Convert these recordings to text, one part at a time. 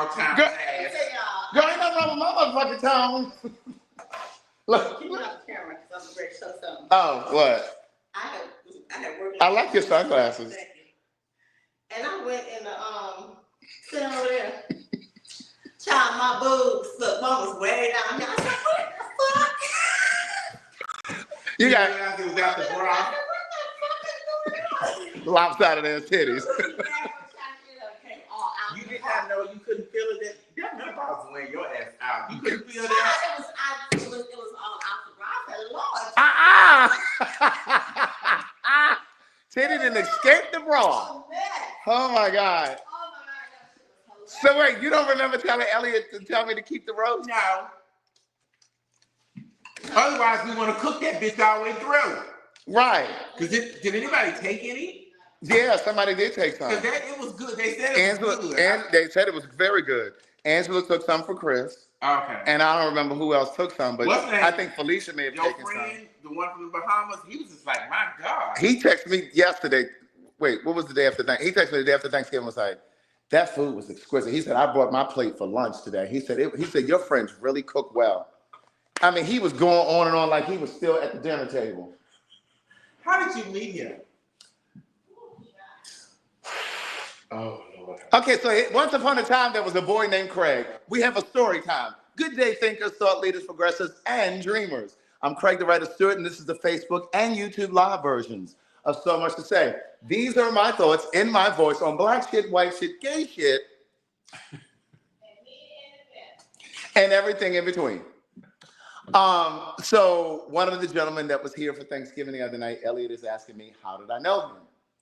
all time. Girl, ain't nothing wrong with my motherfucking tone. Look. Keep it off the camera because I'm ready to show something. Oh, what? I had worked. I like your sunglasses. And I went in the sitting over there. Child, my boobs, look, mom was way down here. I said, what the fuck? You got it was out the bra. lopsided ass titties. You did not know you couldn't feel it. That menopause was wearing your ass out. You couldn't feel that. It was all out the bra. I said, Lord. Titty didn't escape the bra. Oh my God. So wait, you don't remember telling Elliot to tell me to keep the roast? No. Otherwise, we want to cook that bitch all the way through. Right. Because did anybody take any? Yeah, somebody did take some. Because it was good. They said it was good. And they said it was very good. Angela took some for Chris. Okay. And I don't remember who else took some, but I think Felicia may have taken some. Your friend, the one from the Bahamas, he was just like, my God. He texted me yesterday. Wait, what was the day after Thanksgiving? He texted me the day after Thanksgiving, was like, that food was exquisite. He said, I brought my plate for lunch today. He said, your friends really cook well. I mean, he was going on and on like he was still at the dinner table. How did you meet him? Oh, Lord. Okay, so once upon a time, there was a boy named Craig. We have a story time. Good day, thinkers, thought leaders, progressives, and dreamers. I'm Craig the Writer Stewart, and this is the Facebook and YouTube live versions of So Much to Say. These are my thoughts in my voice on black shit, white shit, gay shit, and everything in between. So one of the gentlemen that was here for Thanksgiving the other night, Elliot, is asking me, how did I know him?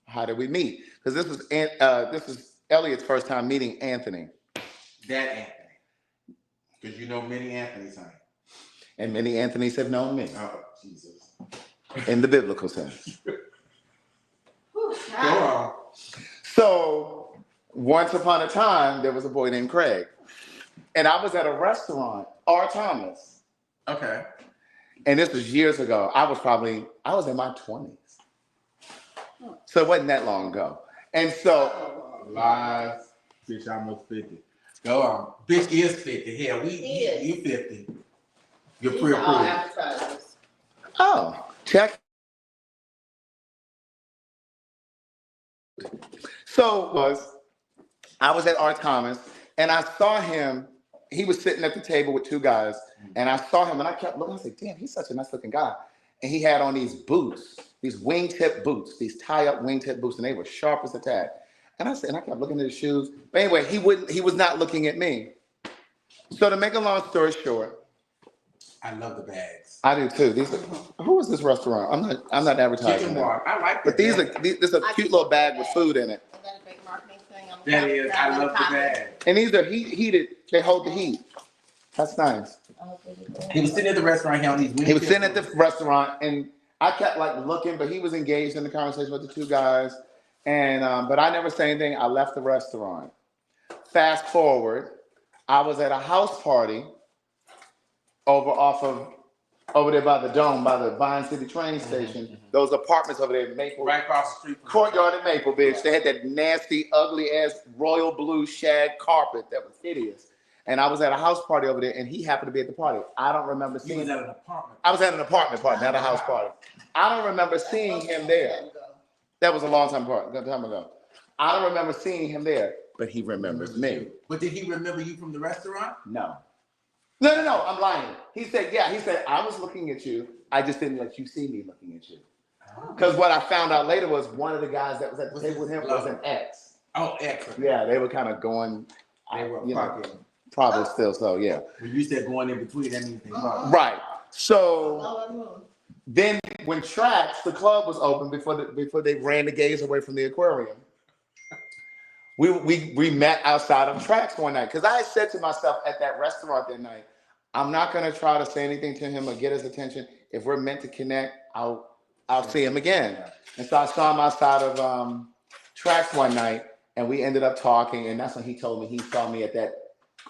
How did we meet? Because this is Elliot's first time meeting Anthony. That Anthony. Because you know many Anthony's, honey. And many Anthonys have known me. Oh, Jesus. In the biblical sense. Go on. So once upon a time, there was a boy named Craig. And I was at a restaurant, R. Thomas. Okay. And this was years ago. I was in my 20s. So it wasn't that long ago. And so lies, bitch, almost 50. Go on. Bitch is 50. Hell, you 50. You're pre-approved. Oh, check. So I was at R. Thomas and I saw him. He was sitting at the table with two guys, and I saw him and I kept looking. I said, damn, he's such a nice looking guy. And he had on these boots, these wingtip boots, these tie-up wingtip boots, and they were sharp as a tack. And I kept looking at his shoes. But anyway, he was not looking at me. So to make a long story short, I love the bags. I do too. Who is this restaurant? I'm not advertising. I like but this is a cute little bag with food in it. Is that a great marketing thing? That is, I love the bag. And these are heated. They hold the heat. That's nice. He was sitting at the restaurant here on these. He was sitting at the restaurant, and I kept looking, but he was engaged in the conversation with the two guys. And but I never said anything. I left the restaurant. Fast forward, I was at a house party over there by the Dome, by the Vine City train station. Mm-hmm. Those apartments over there in Maple. Right across the street. Courtyard in Maple, bitch. Yeah. They had that nasty, ugly ass royal blue shag carpet that was hideous. And I was at a house party over there, and he happened to be at the party. I don't remember seeing him. You was at an apartment. I was at an apartment party, not a house party. I don't remember seeing him there. That was a long time ago. I don't remember seeing him there, but he remembers me. But did he remember you from the restaurant? No. No, I'm lying. He said, I was looking at you. I just didn't let you see me looking at you. Because what I found out later was one of the guys that was at the table with him was an ex. Oh, ex. Yeah, they were kind of going. They were fucking. Probably still so, yeah. When you said going in between, that means they fucking. Right. So then when Trax, the club was open before they ran the gays away from the aquarium, we met outside of Trax one night. Because I had said to myself at that restaurant that night, I'm not going to try to say anything to him or get his attention. If we're meant to connect, I'll see him again. And so I saw him outside of Trax one night, and we ended up talking. And that's when he told me he saw me at that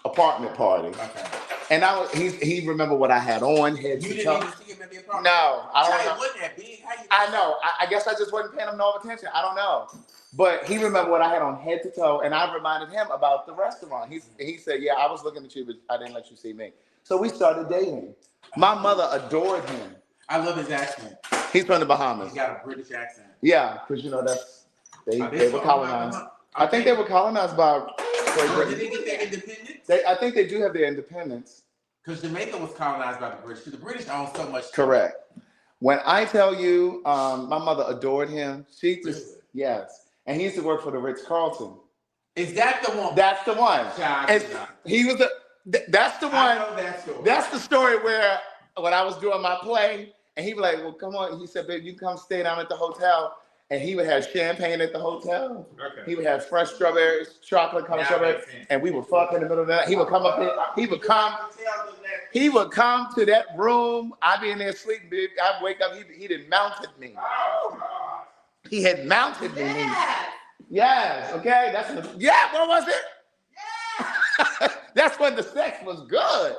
apartment party. Okay. And he remembered what I had on. You didn't even see him that be a problem? No, I don't Child, know. it wasn't that big. How you I know. I guess I just wasn't paying him no attention. I don't know. But he remembered what I had on head to toe, and I reminded him about the restaurant. He said, yeah, I was looking at you, but I didn't let you see me. So we started dating. My mother adored him. I love his accent. He's from the Bahamas. He's got a British accent. Yeah, because, you know, they were colonized. I think they were colonized by Great Britain. Did they get their independence? I think they do have their independence. Because Jamaica was colonized by the British. The British own so much. Correct. When I tell you, my mother adored him. She just, yes. And he used to work for the Ritz-Carlton. Is that the one? That's the one. And he was that's the one. I know that story. That's the story where when I was doing my play, and he was like, well, come on. He said, babe, you can come stay down at the hotel. And he would have champagne at the hotel. Okay. He would have fresh strawberries, chocolate colored strawberries, and we would fuck in the middle of that. He would come up there. He would come to that room. I'd be in there sleeping, babe. I'd wake up. He had mounted me. Oh, He had mounted me. Yeah. Yes. Okay. What was it? Yeah. That's when the sex was good.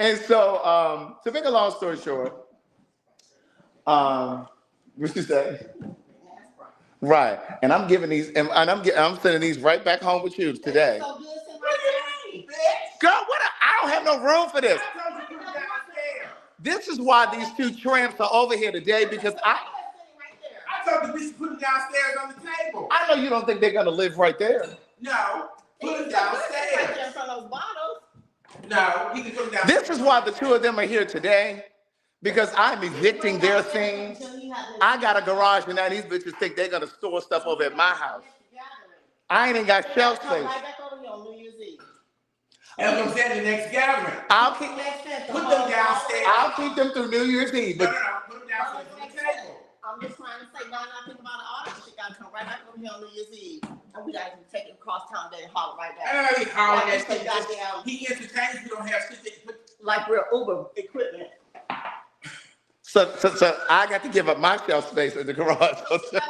And so, to make a long story short, what you say? Right, and I'm giving these, and I'm sending these right back home with you today. So good, send my bitch. Girl, I don't have no room for this. I told you to put it downstairs. This is why these two tramps are over here today, because I told the bitch to put it downstairs on the table. I know you don't think they're gonna live right there. No, put it Right downstairs. there in front of those bottles. No, he can put it downstairs. This is why the two of them are here today, because I'm evicting their things. I got a garage, and now these bitches think they're gonna store stuff over at my house. I ain't even got shelf space. Right back over here on New Year's Eve. That's what I'm saying, the next gathering. I'll keep Put them downstairs. I'll keep them through New Year's Eve. No, But put them downstairs on the table. I'm just trying to say, now think about it. All that shit gotta come right back over here on New Year's Eve. And we gotta take it across town there and haul it right back. Hey, hollering that Like shit. goddamn- He entertains, we don't have shit that put. Like we're Uber equipment. so I got to give up my shelf space in the garage. By the time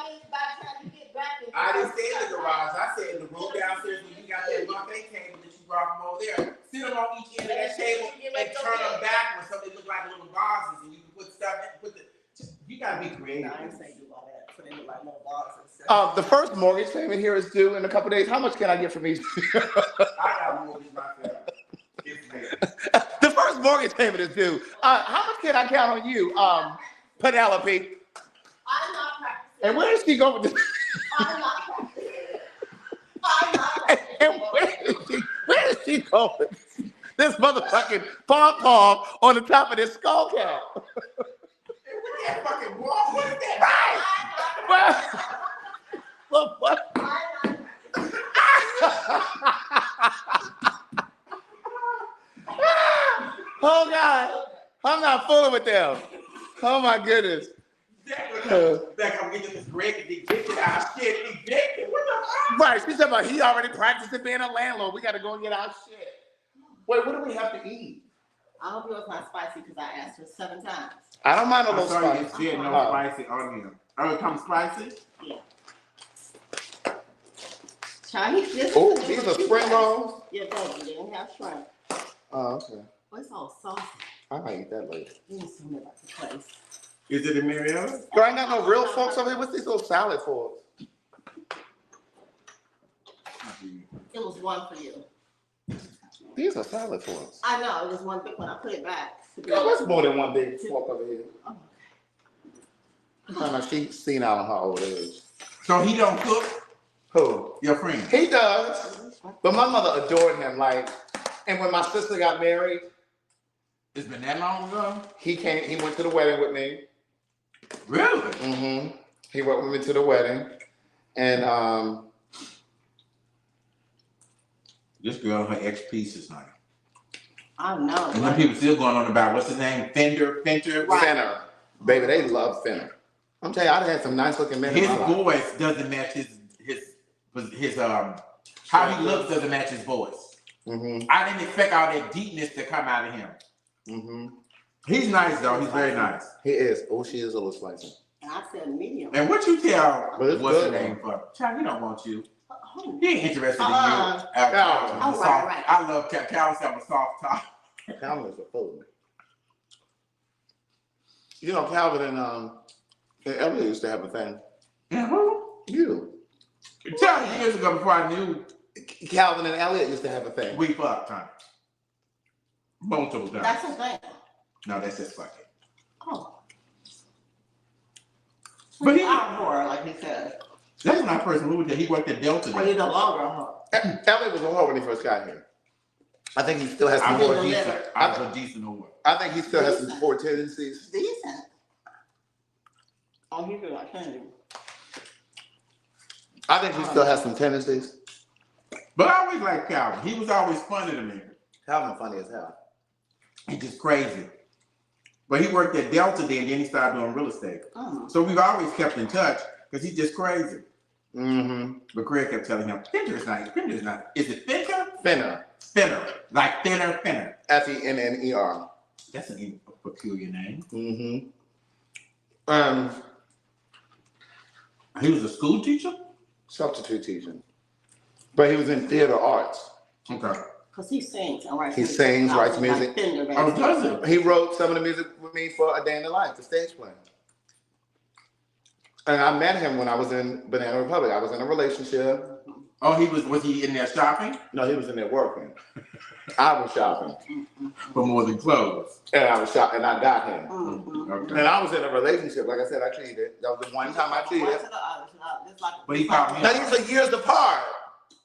you get back, I didn't say in the garage, I said in the room downstairs when you got that buffet table that you brought from over there. Sit them on each end of that table and turn them backwards so they look like little vases and you can put stuff in, you gotta be creative. I didn't say do all that. So they look like little bottles and stuff. The first mortgage payment here is due in a couple days. How much can I get from each? I got mortgage myself. The first mortgage payment is due. How much can I count on you, Penelope? I'm not practicing. And where is she going with this? I'm not practicing. I'm not practicing. And where is she going with this? This motherfucking pom-pom on the top of this skull cap. What that fucking wall? What is that? Well, what? Oh God, I'm not fooling with them. Oh my goodness. Back, I'm getting this Greg and evicted our shit. Evicted? What the fuck? Right, she's talking about he already practicing being a landlord. We got to go and get our shit. Wait, what do we have to eat? I hope it was not spicy because I asked her 7 times. I don't mind a I'm little sorry, spice. you said no spicy on here. Oh, it comes spicy? Yeah. Chinese. Oh, these are spring rolls? Yeah, thank you. They don't have shrimp. Oh, okay. Oh, it's all saucy. I might eat that later. You need some about the place. Is it a Marietta? Girl, I ain't got no real folks over here. What's these little salad for? It was one for you. These are salad forks. I know, it was one big one. I put it back. Girl, that's more than one big fork over here. Oh, I know she's seen out on her old age. So he don't cook? Who? Your friend? He does. But my mother adored him. Like, and when my sister got married, It's been that long ago? he went to the wedding with me. Really? Mm-hmm. He went with me to the wedding. And This girl, her ex pieces, honey. I know. And then people still going on about what's his name? Fender? Fenner. Baby, they love Fenner. I'm telling you, I've had some nice looking men. His in my life. voice doesn't match his how he looks doesn't match his voice. Mm-hmm. I didn't expect all that deepness to come out of him. Mm-hmm. He's nice though. He's very nice. He is. Oh, she is a little spicy. And I said medium. And what you tell But it's what's good, the name for? Child, he don't want you. Oh. He ain't interested in you. Uh-uh. I'm Oh, soft. right. I love Cal. Cal's have a soft top. Calvin is a fool. You know, Calvin and Elliot used to have a thing. And who? You. Tell me years ago before I knew Calvin and Elliot used to have a thing. we fucked, huh? Multiple times. That's a thing. No, that's just fucking. Oh. But he- out for like he said. That's when I first moved there. He worked at Delta. Or you no longer huh? Elliot was a whore when he first got here. I think he still has I some was more. a didn't decent. deliver. I was a decent whore. I think he still has some poor tendencies. Decent. Oh, he feel like candy. I think he still has some tendencies. But I always liked Calvin. He was always funny to me. Calvin funny as hell. He's just crazy. But he worked at Delta then he started doing real estate. Mm. So we've always kept in touch because he's just crazy. Mm-hmm. But Craig kept telling him, Finner's not. Is it Finner? Finner. Finner. Like Finner. Fenner. That's a peculiar name. Mm-hmm. He was a school teacher? Substitute teaching. But he was in theater arts. Okay. Cause he sings and writes. He sings, writes music. Oh, does he? He wrote some of the music with me for A Day in the Life, the stage play. And I met him when I was in Banana Republic. I was in a relationship. Oh, was he in there shopping? No, he was in there working. I was shopping. For more than clothes. And I was shopping, and I got him. Mm-hmm. Okay. And I was in a relationship. Like I said, I cheated. That was the one time I cheated. But he called me Now, these are years apart.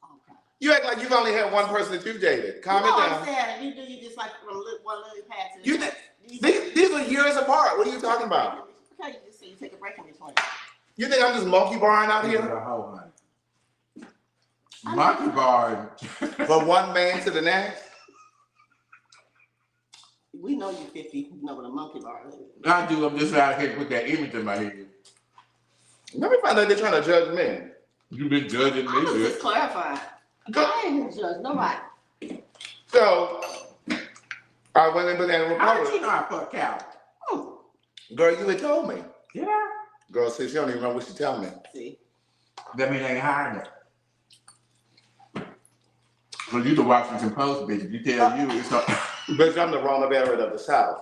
Okay. You act like you've only had one person that you've dated. Calm it No, I'm down. saying you just like from one lily pad to the You next. these are years apart. What are you talking about? Okay, you just say you take a break in between. You think I'm just monkey barring out He's here? a hoe, honey. Monkey bar. From one man to the next? We know you 50. You know what a monkey bar is. I do. I'm just out here to put that image in my head. Let me find out they're trying to judge me. You've been judging me, I was bitch. just clarifying. I ain't gonna judge nobody. So, I went in Banana How did Republic. you know I fucked Cal? Oh, Girl, you had told me. Did I? Girl, see, she don't even know what she tell me. see. That mean they ain't hiring her. So you the Washington Post, bitch. You tell you it's a... Bitch, I'm the Ronna Barrett of the South.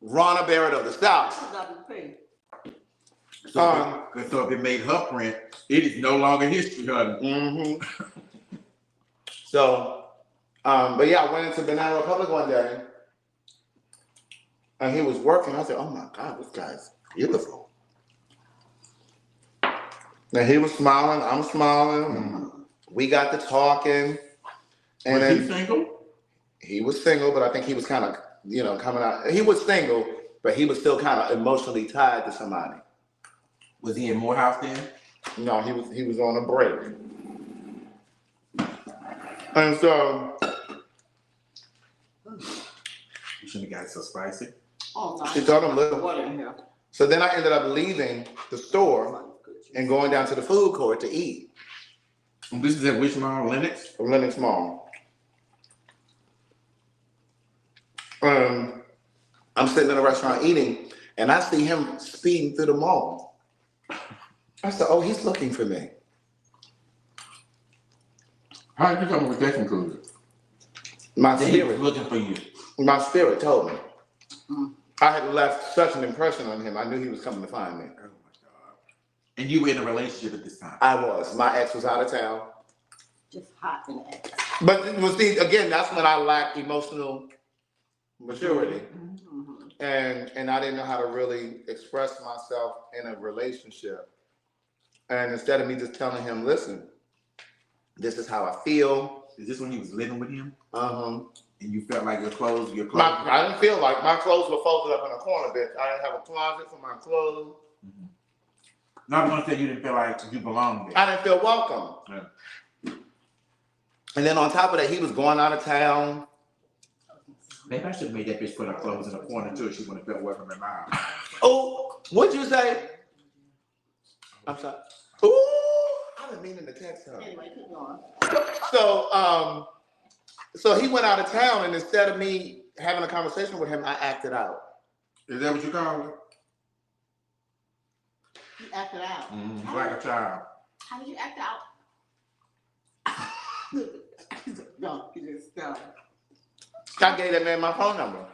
Ronna Barrett of the South. WP. So if it made her print, it is no longer history, honey. Mm-hmm. So, but yeah, I went into Banana Republic one day, and he was working. I said, "Oh my God, this guy's beautiful." And he was smiling. I'm smiling. And we got to talking, and Was then he single? he was single, but I think he was kind of, coming out. He was single, but he was still kind of emotionally tied to somebody. Was he in Morehouse then? No, he was on a break. And so You shouldn't have got it so spicy. Oh, no. she told him, Water "Look." in here. So then I ended up leaving the store and going down to the food court to eat And this is at which mall? Lennox? from Lenox Mall. I'm sitting in a restaurant eating, and I see him speeding through the mall. I said, "Oh, he's looking for me." How did you come up with that conclusion? My That he was spirit, looking for you. my spirit told me. Mm. I had left such an impression on him. I knew he was coming to find me. Oh my God. And you were in a relationship at this time. I was. My ex was out of town. Just hot in the ass. But see, again, that's when I lacked emotional maturity. Mm-hmm. And I didn't know how to really express myself in a relationship. And instead of me just telling him, "Listen, this is how I feel." Is this when you was living with him? Uh-huh. And you felt like your clothes. I didn't feel like my clothes were folded up in a corner, bitch. I didn't have a closet for my clothes. Mm-hmm. No, I'm gonna say you didn't feel like you belonged there. I didn't feel welcome. Yeah. And then on top of that, he was going out of town. Maybe I should have made that bitch put her clothes in a corner too. She wouldn't have felt welcome in my house. Oh, what'd you say? I'm sorry. Ooh, I've been meaning to text her. Anyway, keep going. So he went out of town, and instead of me having a conversation with him, I acted out. Is that what you call it? You acted out. Mm-hmm. Like a child. How do you act out? No, you just I gave that man my phone number.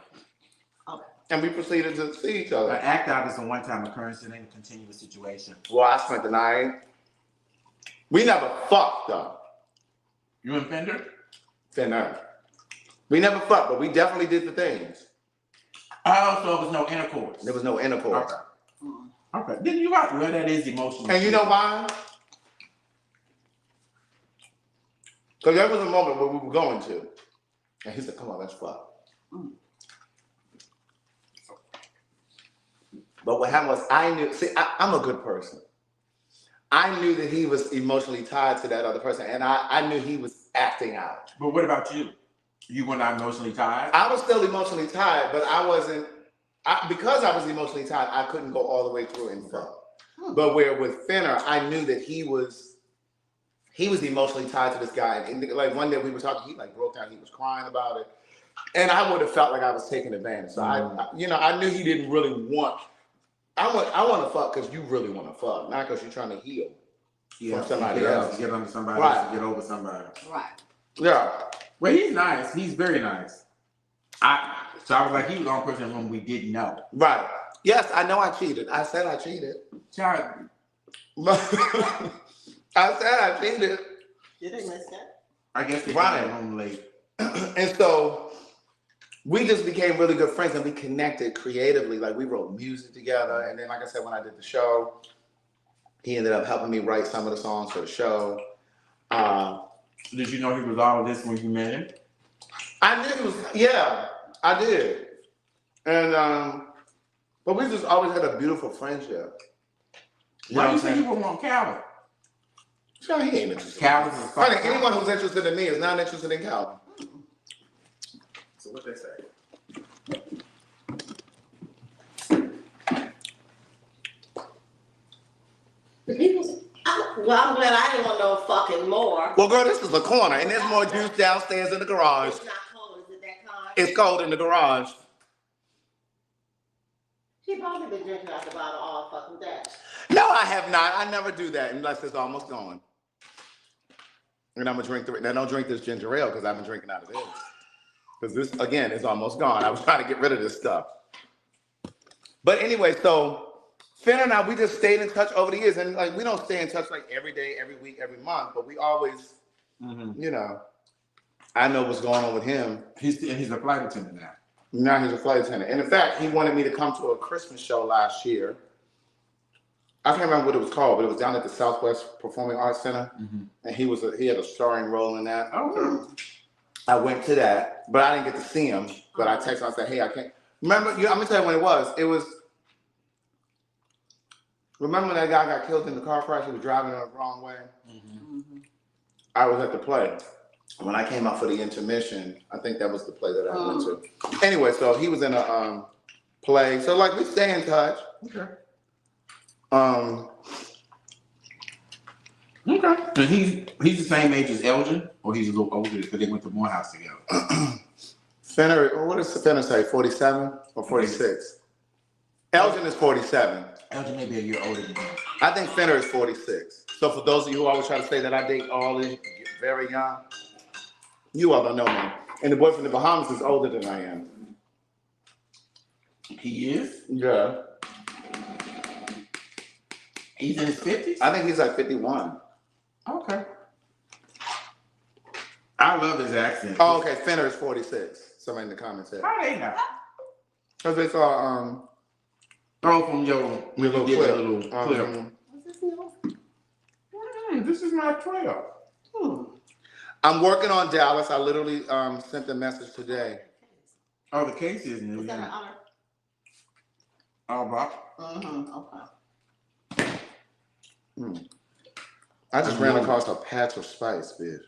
Okay. and we proceeded to see each other. An act out is a one-time occurrence. It ain't a continuous situation. Well, I spent the night. We never fucked though. You and Fender? Fender. We never fucked, but we definitely did the things. Oh, so it was no intercourse. There was no intercourse. Okay. Then you got well, that is emotional. And you know why? Because there was a moment where we were going to. And he said, come on, let's fuck. But what happened was I knew, see, I'm a good person. I knew that he was emotionally tied to that other person, and I knew he was acting out. But what about you? You were not emotionally tied? I was still emotionally tied, but I wasn't, because I was emotionally tied, I couldn't go all the way through and fuck. But where with Fenner, I knew that he was emotionally tied to this guy. And like one day we were talking, he like broke down, he was crying about it. And I would have felt like I was taking advantage. So I knew he didn't really want, I want to fuck because you really want to fuck, not because you're trying to heal from somebody else. Get under somebody else, to get over somebody. Right. Yeah. Well, he's nice. He's very nice. So I was like, he was the only person whom we didn't know. Right. Yes, I know I cheated. I said I cheated. Child. I said I cheated. You didn't miss that. I guess they Right. got home late. And so we just became really good friends and we connected creatively. Like we wrote music together. And then, like I said, when I did the show, he ended up helping me write some of the songs for the show. Did you know he was all of this when you met him? I knew he was, yeah, I did. And, but we just always had a beautiful friendship. Why do you think you would want Calvin? Sure, he ain't interested. Calvin is Funny, anyone who's interested in me is not interested in Calvin. So what they say? Well, I'm glad I didn't want no fucking more. Well, girl, this is the corner, and there's more juice downstairs in the garage. It's not cold, is it that kind? It's cold in the garage. She probably been drinking out the bottle all fucking day. No, I have not. I never do that unless it's almost gone. And I'm gonna drink now, don't drink this ginger ale because I've been drinking out of this. Because this, again, is almost gone. I was trying to get rid of this stuff. But anyway, so Finn and I, we just stayed in touch over the years. And like, we don't stay in touch like every day, every week, every month, but we always, you know, I know what's going on with him. He's a flight attendant now. Now he's a flight attendant. And in fact, he wanted me to come to a Christmas show last year. I can't remember what it was called, but it was down at the Southwest Performing Arts Center. And he had a starring role in that. Okay. I went to that, but I didn't get to see him. But I texted him, I said, hey, I can't. Remember, I'm going to tell you when it was. It was, remember when that guy got killed in the car crash? He was driving the wrong way. I was at the play. When I came out for the intermission, I think that was the play that I went to. Anyway, so he was in a play. So, like, we stay in touch. Okay. Okay. And he's the same age as Elgin, or he's a little older because they went to Morehouse together. Fenner, what does Fenner say? 47 or 46? Elgin is 47. Elgin may be a year older than him. I think Fenner is 46. So for those of you who always try to say that I date all these very young, you all don't know me. And the boy from the Bahamas is older than I am. He is? Yeah. He's in his 50s? I think he's like 51. Okay. I love his accent. Oh, okay. Fenner is 46. Somebody in the comments said. How they know? Because they saw From your little did clip. that little clip. What's this new? This is my trail. I'm working on Dallas. I literally sent a message today. Oh, the case is new. Is that an honor? Oh, Bob. Okay. I just ran across a patch of spice, bitch.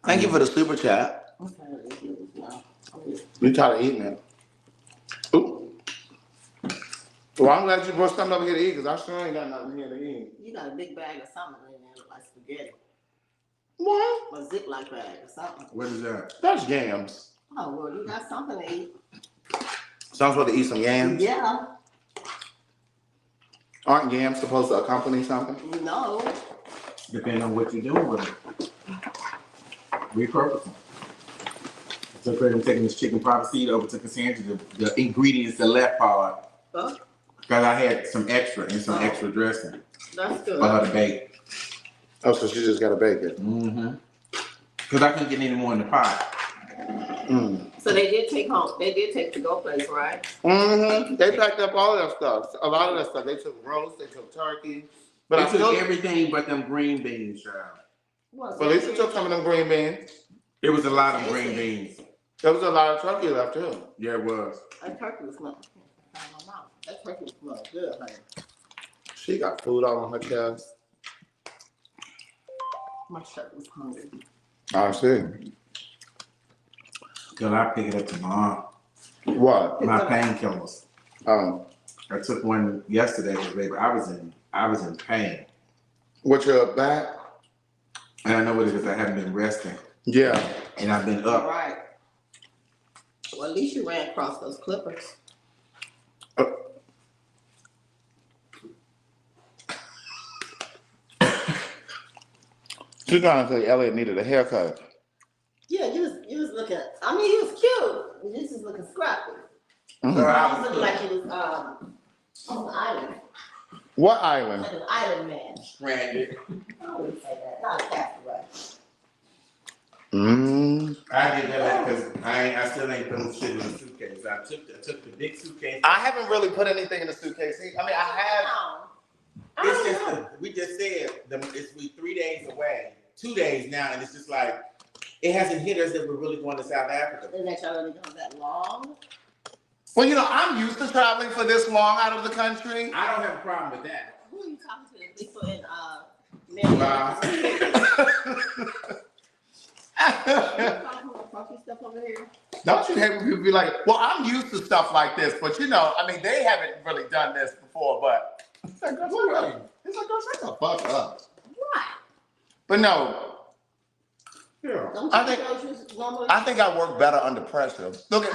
Thank you for the super chat. You tired of eating it? Ooh. Well, I'm glad you brought something over here to eat because I sure ain't got nothing here to eat. You got a big bag of something in there, look like spaghetti. What? A Ziploc bag or something. What is that? That's yams. Oh, well, you got something to eat. So I'm supposed to eat some yams? Yeah. Aren't yams supposed to accompany something? No. Depending on what you're doing with it. Repurpose them. So Craig, I'm taking this chicken pot seed over to Cassandra. The ingredients, the left part. Huh? Because I had some extra and some extra dressing That's good. for her to bake. Oh, so she just got to bake it. Mm-hmm. Because I couldn't get any more in the pot. So they did take the go place, right? Mm-hmm. They packed up all that stuff. A lot of that stuff. They took roast, they took turkey. But They I took still, everything but them green beans, child. Well, Felicia took some of them green beans. It was a lot of green beans. There was a lot of turkey left too. Yeah, it was. That turkey was smelling. That turkey was smelling good, honey. She got food all on her chest. My shirt was hungry. I see. Girl, I pick it up tomorrow. What? My painkillers. Oh. I took one yesterday, baby. I was in pain. What's your back? And I know what it is. I haven't been resting. Yeah. And I've been All up. right. Well, at least you ran across those clippers. She's trying to say Elliot needed a haircut. Yeah, you was looking. I mean, he was cute. You just looking scrappy. Mm-hmm. He was looking like he was on the island, What island? like an island man. Stranded. I wouldn't say that. Not a castaway. I did that because I still ain't put the shit in the suitcase. I took the big suitcase. I haven't really put anything in the suitcase. I mean, I have. It's just we just said we 3 days away, 2 days now, and it's just like it hasn't hit us that we're really going to South Africa. Isn't that y'all really going that long? Well, you know, I'm used to traveling for this long out of the country. I don't have a problem with that. Who are you talking to? People in Mary. Wow. Stuff over here. Don't you hate when people be like, well, I'm used to stuff like this, but you know, I mean, they haven't really done this before, but it's like, girl, shut the fuck up. Why? But no, Yeah. Don't I you think- know you normally? I think I work better under pressure. Look at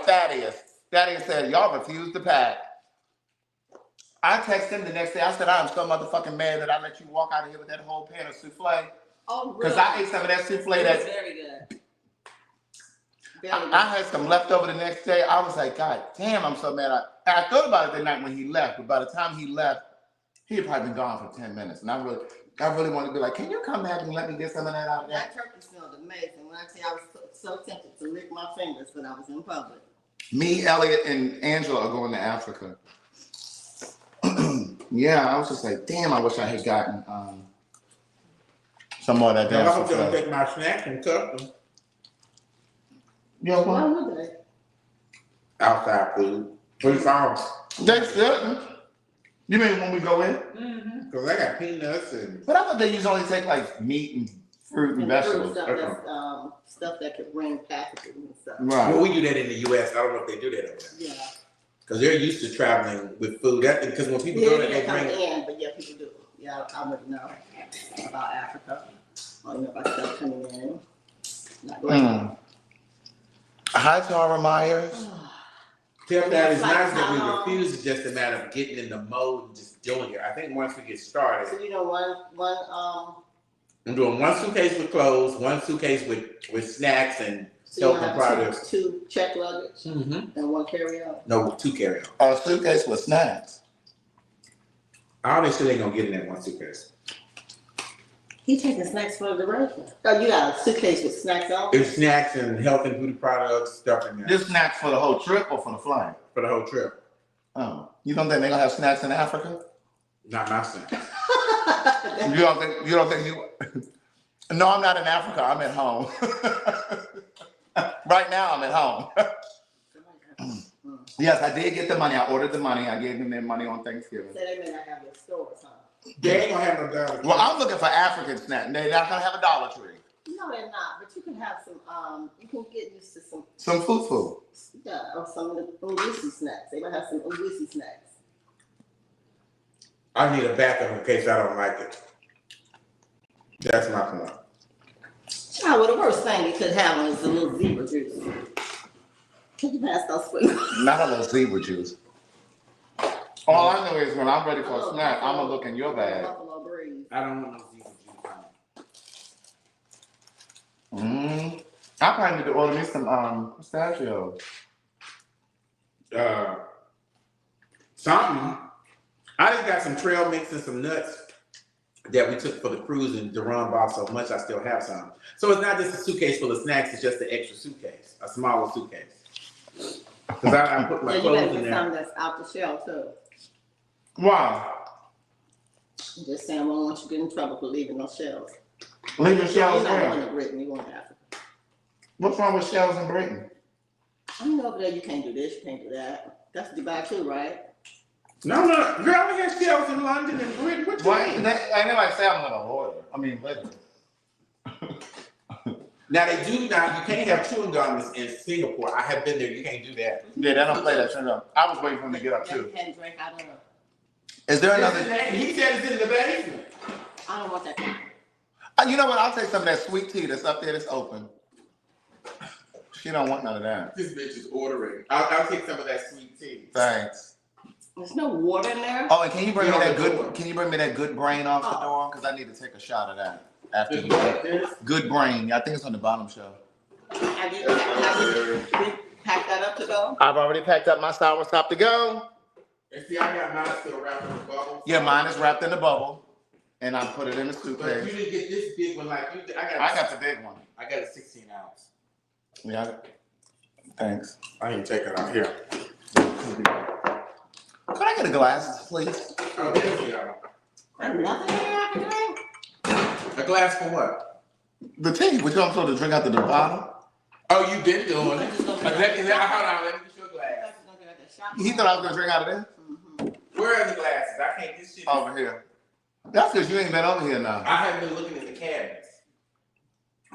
Thaddeus. Thaddeus said, y'all refuse to pack. I texted him the next day. I said, I'm so motherfucking mad that I let you walk out of here with that whole pan of souffle. Oh, really? Because I ate some of that souffle It was that very good. Very good. I had some left over the next day. I was like, God damn, I'm so mad. I thought about it the night when he left, but by the time he left, he had probably been gone for 10 minutes. And I really wanted to be like, can you come back and let me get some of that out there? That turkey smelled amazing. When I say I was so tempted to lick my fingers when I was in public. Me, Elliot, and Angela are going to Africa. Yeah, I was just like, damn, I wish I had gotten some more of that damn I hope they don't souffle. take my snacks and cook them. You know Why what? would they? Outside food. What you found? They shouldn't. You mean when we go in? Mm-hmm. Because I got peanuts and But I thought they usually only take like meat and fruit and vegetables. Stuff, that's, stuff that could bring packages and stuff. Right. well, we do that in the U.S. I don't know if they do that over there. Yeah. Because they're used to traveling with food. Because when people Yeah, go there, they they come bring. in, but yeah, people do. Yeah, I wouldn't know about Africa. I don't know about stuff coming in. Not going Mm. Hi, Tara Myers. Tell that it's Like nice that how we refuse. It's just a matter of getting in the mode and just doing it. I think once we get started, So you know, I'm doing one suitcase with clothes, one suitcase with snacks and so you health and have products. two check luggage Mm-hmm. and one carry out. No, 2 carry-on. A suitcase with snacks. All they say they gonna get in that one suitcase. He taking snacks for the duration. Oh, you got a suitcase with snacks on? It's snacks and health and beauty products, stuff in there This snacks for the whole trip or for the flight? for the whole trip. Oh, you don't think they're gonna have snacks in Africa? Not my snacks. You don't think you? No, I'm not in Africa. I'm at home. Right now, I'm at home. Yes, I did get the money. I ordered the money. I gave them their money on Thanksgiving. So they may not have your stores, huh? They ain't gonna have no Dollar Tree. Well, I'm looking for African snacks. They're not gonna have a Dollar Tree. No, they're not. But you can have some. You can get used to some. Some food. Yeah, or some of the Ungwisi snacks. They might have some Ungwisi snacks. I need a backup in case I don't like it. That's my point. Child, well, the worst thing you could have on is a little zebra juice. Can you pass those sprinkles? Not a little zebra juice. All I know is when I'm ready for a snack, I'm gonna look in your bag. Buffalo Breeze. I don't want no zebra juice. Mm. I probably need to order me some pistachios. Something. I just got some trail mix and some nuts that we took for the cruise, and Deron bought so much I still have some. So it's not just a suitcase full of snacks, it's just an extra suitcase, a smaller suitcase. Because I put my Yeah, you clothes gotta in get there. something that's out the shell too. Wow. I'm just saying, I don't want you to get in trouble for leaving those shells. Leaving shells You're not where? going to Britain, you're going to Africa. What's wrong with shells in Britain? I know over there you can't do this, you can't do that. That's Dubai too, right? No, girl, we had shells in London and Britain. What you Why? mean? I never say I'm gonna order. I mean, literally. Now they do now. You can't have chewing gum in Singapore. I have been there. You can't do that. Yeah, they don't play that shit up. I was waiting for him to get up You too. can't drink out of it. Is there It's in another? the- He said it's in the basement. I don't want that. You know what? I'll take some of that sweet tea that's up there that's open. She don't want none of that. This bitch is ordering. I'll take some of that sweet tea. Thanks. There's no water in there. Oh, and can you bring me Yeah, that the door. good? Can you bring me that good brain off the Oh. door? Because I need to take a shot of that after Just you. like this. Good brain. I think it's on the bottom shelf. Have you packed that up to go? I've already packed up my sour stop to go. And see, I got mine still wrapped in a bubble. Yeah, mine is wrapped in a bubble, and I put it in a But you suitcase. didn't get this big one like you did. I got the big one. I got a 16 ounce. Yeah. Thanks. I ain't take it out here. Could I get a glass, please? Oh, there's the other. There's nothing in there I can drink. A glass for what? The tea. Which I'm supposed to drink out the bottom. Oh, you been doing it. You Hold on, let me get your glass. He thought I was gonna drink out of there. Where are the glasses? I can't. This shit. Over here. That's because you ain't been over here now. I haven't been looking at the cabinets.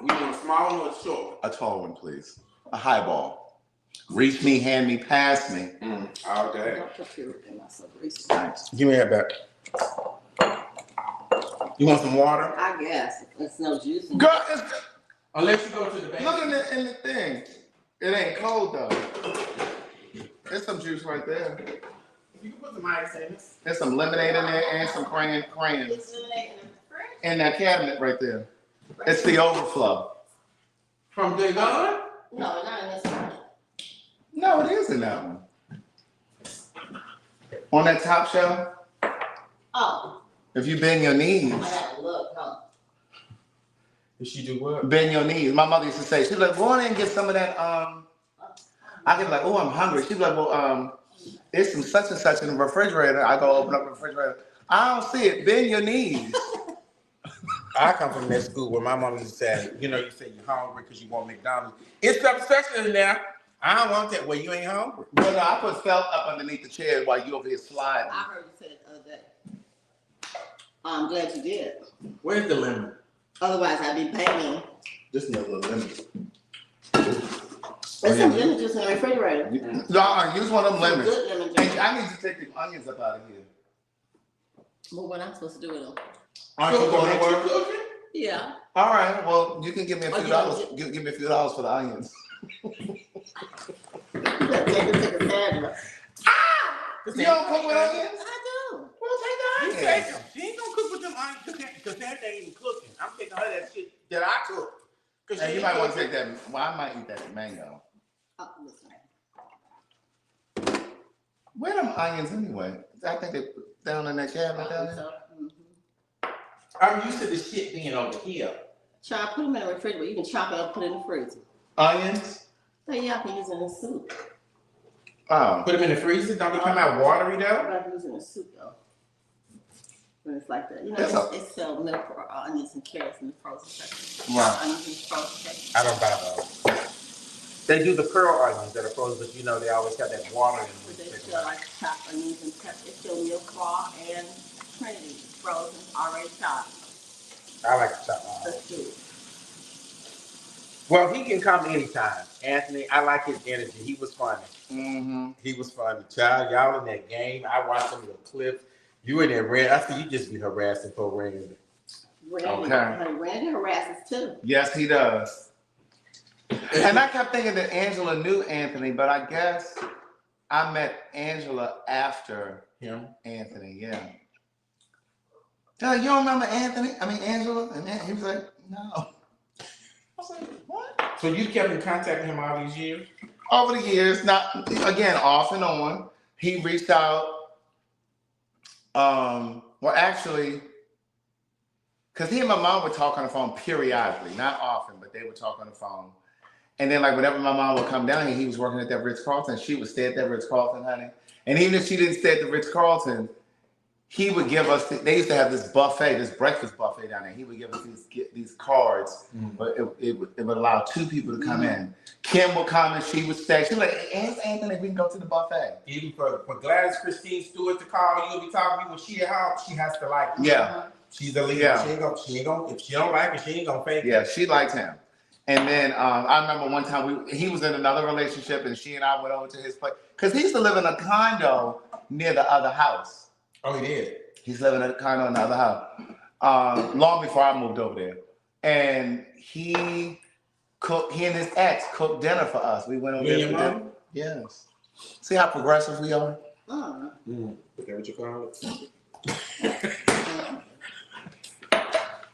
We want a small one or a short? A tall one, please. A highball. Reach me, hand me, pass me. All day. Thanks. Give me that back. You want some water? I guess. There's no juice in Girl, Unless you go to the bank. look in the thing. It ain't cold though. There's some juice right there. You can put some ice in it. There's some lemonade in there and some crayons in that cabinet right there. It's the overflow. From the gun? No, not in this one. No, it is in that one. On that top shelf, Oh, if you bend your knees, I gotta look, huh? Did she do what? bend your knees. My mother used to say, she'd be like, go in there and get some of that, I get like, oh, I'm hungry. She'd be like, well, it's some such and such in the refrigerator. I go open up the refrigerator. I don't see it. Bend your knees. I come from that school where my mom used to say, you know, you say you're hungry because you want McDonald's. It's stuff special in there. I don't want that. Well, you ain't hungry. Well, no, I put felt up underneath the chair while you over here sliding. I heard you say it the other day. I'm glad you did. Where's the lemon? Otherwise, I'd be paying. Just no little lemon. There's some lemon juice in the refrigerator. No, use one of them Some lemons. good lemon And juice. I need to take the onions up out of here. Well, what I'm supposed to do with them? Aren't you going to work? Cooking? Yeah. All right, well, you can give me a Oh, few you dollars. don't Give me a few dollars for the onions. You better take a sandwich. You don't cook with onions? I do. Well, You take the take onions. them. She ain't gonna cook with them onions because that ain't even cooking. I'm taking her that shit that I cook. And you might want to take that. Well, I might eat that mango. Oh, listen. Where them onions anyway? I think they're down in that cabinet down there. So, I'm used to the shit being over here. Try put them in the refrigerator. You can chop it up, put it in the freezer. Onions? So yeah, I can use it in a soup. Oh. Put them in the freezer. Don't they come out watery though? I can use it in a soup though. When it's like that, you know, That's they sell milk for onions and carrots in the frozen section. Right. Onions and frozen section. I don't buy those. They do the pearl onions that are frozen, but you know they always have that water in But them. they sell like chopped onions and peppers. They sell milk raw and Trinity frozen, already chopped. I like to chop my onions. Let's do it. Well, he can come anytime. Anthony, I like his energy. He was funny. Mm-hmm. He was funny. Child, y'all in that game. I watched some of the clips. You in there, Randy. I see you just be harassing for Randy. Randy, Okay. honey, Randy harasses too. Yes, he does. And I kept thinking that Angela knew Anthony, but I guess I met Angela after Him? Anthony. Yeah. You don't remember Anthony? I mean Angela? And he was like, no. I was like, what? So you kept in contact with him all these years? Over the years, not again, off and on. He reached out. Well, actually, because he and my mom would talk on the phone periodically, not often, but they would talk on the phone. And then, like, whenever my mom would come down here, he was working at that Ritz-Carlton. She would stay at that Ritz-Carlton, honey. And even if she didn't stay at the Ritz-Carlton, he would give us, they used to have this buffet, this breakfast buffet down there. He would give us these cards, but it would allow 2 people to come in. Kim would come and she would stay. She was like, hey, ask Anthony if we can go to the buffet. Even for Gladys Christine Stewart to call you and be talking to you when she at home, she has to like you. Yeah. She's a leader. Yeah. She ain't gonna, if she don't like it, she ain't gonna fake it. Yeah, she liked him. And then I remember one time he was in another relationship and she and I went over to his place. Because he used to live in a condo near the other house. Oh, he did? He's living in a condo in the other house. Long before I moved over there. And he and his ex cooked dinner for us. We went over there for dinner. Yes. See how progressive we are? Is that what you call it?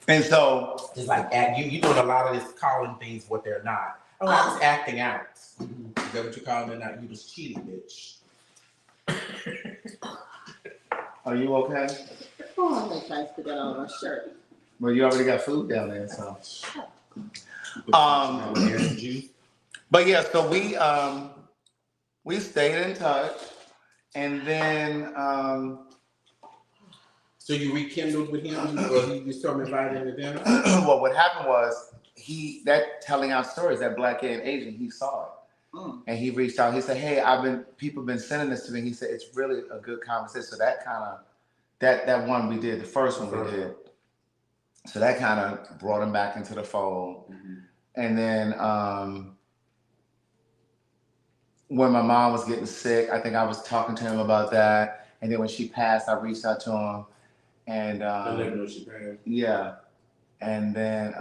And so it's like you doing a lot of this calling things what they're not. Oh, I was acting out. Is that what you call it? Not you was cheating, bitch. are you okay? Oh, I'm gonna try to put that on my shirt. Well, you already got food down there, so. Juice. But yeah, so we stayed in touch, and then So you rekindled with him, or he just told me invited him to dinner? well, what happened was telling our stories, that Black and Asian, he saw it. And he reached out. He said, "Hey, people been sending this to me." He said, "It's really a good conversation." So that kind of that one we did, the first one we did. So that kind of brought him back into the fold. And then when my mom was getting sick, I think I was talking to him about that. And then when she passed, I reached out to him. And I didn't know she passed. yeah. And then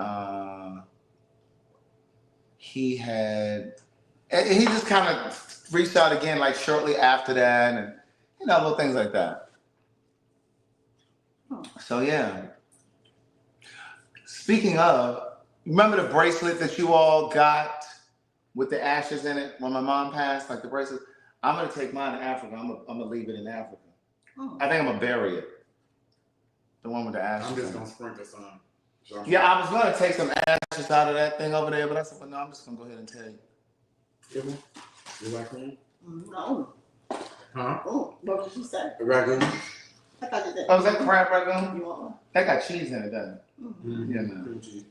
he just kind of reached out again, like shortly after that, and little things like that. So yeah. Speaking of, remember the bracelet that you all got with the ashes in it when my mom passed, like the bracelet? I'm gonna take mine to Africa. I'm gonna leave it in Africa. I think I'm gonna bury it. The one with the ashes. I'm just gonna sprinkle some. So yeah, I was gonna take some ashes out of that thing over there, but I said, well, no, I'm just gonna go ahead and tell you. You like him? No. Huh? Oh, what did you say? A ragoon? I thought you said. Oh, is that crab ragoon? You want one? That got cheese in it, doesn't it? Yeah, no. Cream cheese.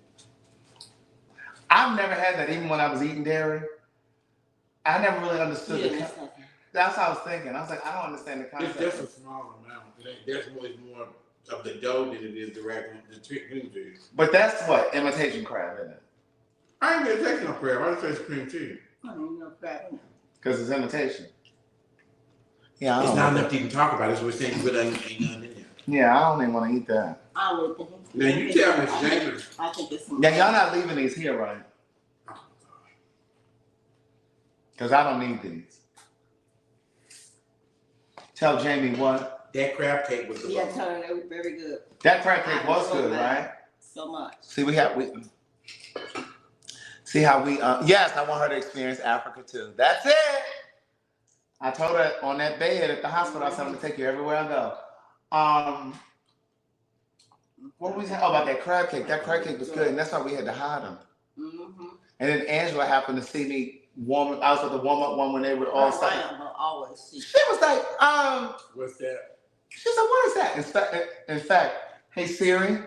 I've never had that, even when I was eating dairy. I never really understood the concept. That's what I was thinking. I was like, I don't understand the concept. It's just a small amount. That's more of the dough than it is the ragoon, the cream cheese. But that's what imitation crab, isn't it? I ain't gonna take no crab. I just taste cream cheese. I don't know crab in it. Because it's imitation. Yeah, It's not enough to even talk about it. So we're saying ain't nothing in there. Yeah, I don't even want to eat that. I would think. Now you tell Miss James. I think it's. Yeah, y'all not leaving these here, right? Because I don't need these. Tell Jamie what? That crab cake was the Yeah, best. Tony, they were very good. That crab cake was good, right? So much. See, see how we, yes, I want her to experience Africa too. That's it. I told her on that bed at the hospital, I said, I'm gonna take you everywhere I go. What was that? Oh, about that crab cake. That crab cake was good, and that's why we had to hide them. And then Angela happened to see me I was at the warm up one when they were all starting. Always. She was like, What's that? she said, what is that? In fact, hey Siri,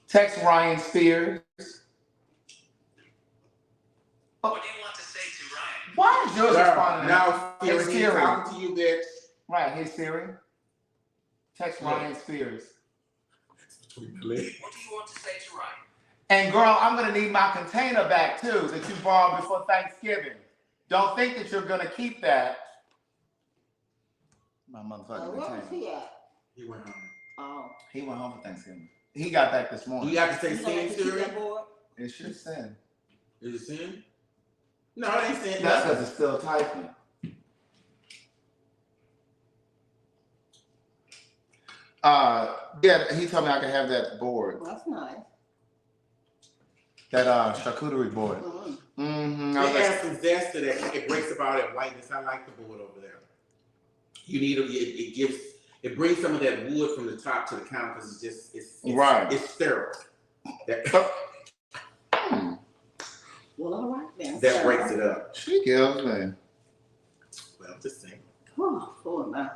text Ryan Spears. What do you want to say to Ryan? Why is yours responding? Now, Hey, Siri, Siri. talking to you, bitch. Right, hey Siri, text Ryan Spears. What do you want to say to Ryan? And girl, I'm gonna need my container back too that you borrowed before Thanksgiving. Don't think that you're gonna keep that. My motherfucking Where was container. he at? He went home. Oh. He went home for Thanksgiving. He got back this Do morning. you have to say You gonna sin, have to keep Siri? that board? It should send. Is it sin? No, it ain't sin. That's because it's still typing. Yeah, he told me I could have that board. That's nice. that charcuterie board. Mm-hmm. I It was adds like, some zest to that. It breaks up all that whiteness. I like the board over there. You need it brings some of that wood from the top to the counter because it's sterile. Well, all right then. That breaks it up. she kills me. Well, I'm just saying. Oh, man.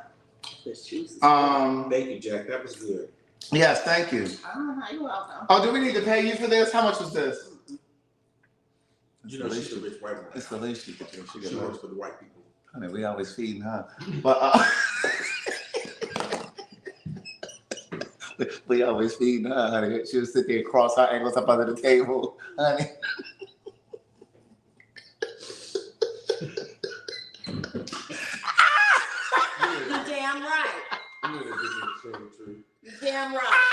Thank you, Jack. That was good. Yes, thank you. You're welcome. Oh, do we need to pay you for this? How much was this? You know, she's a rich white woman. It's the least she could do. She works for the white people. Honey, we always feeding her. But we always feeding her, honey. She'll sit there and cross her ankles up under the table, honey. You're damn right. You're damn right.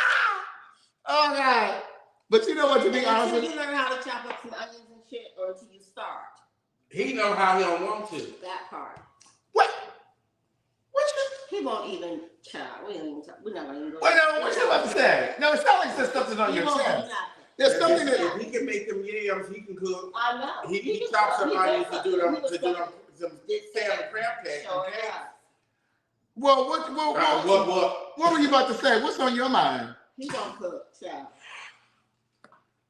Oh God! But you know what? To be honest Until with you learn how to chop up some onions and shit, or until you start. He know how he don't want to. That part. what? He won't even chop. We're not gonna even go. Wait, no, what you about to say? No, it's not like there's something on He your won't do chest. nothing. There's something If that. he can make them yams, he can cook. I know. He chops some onions to do them some salmon crab cakes. Sure Okay. does. Well, what were you about to say? What's on your mind? He don't cook, child.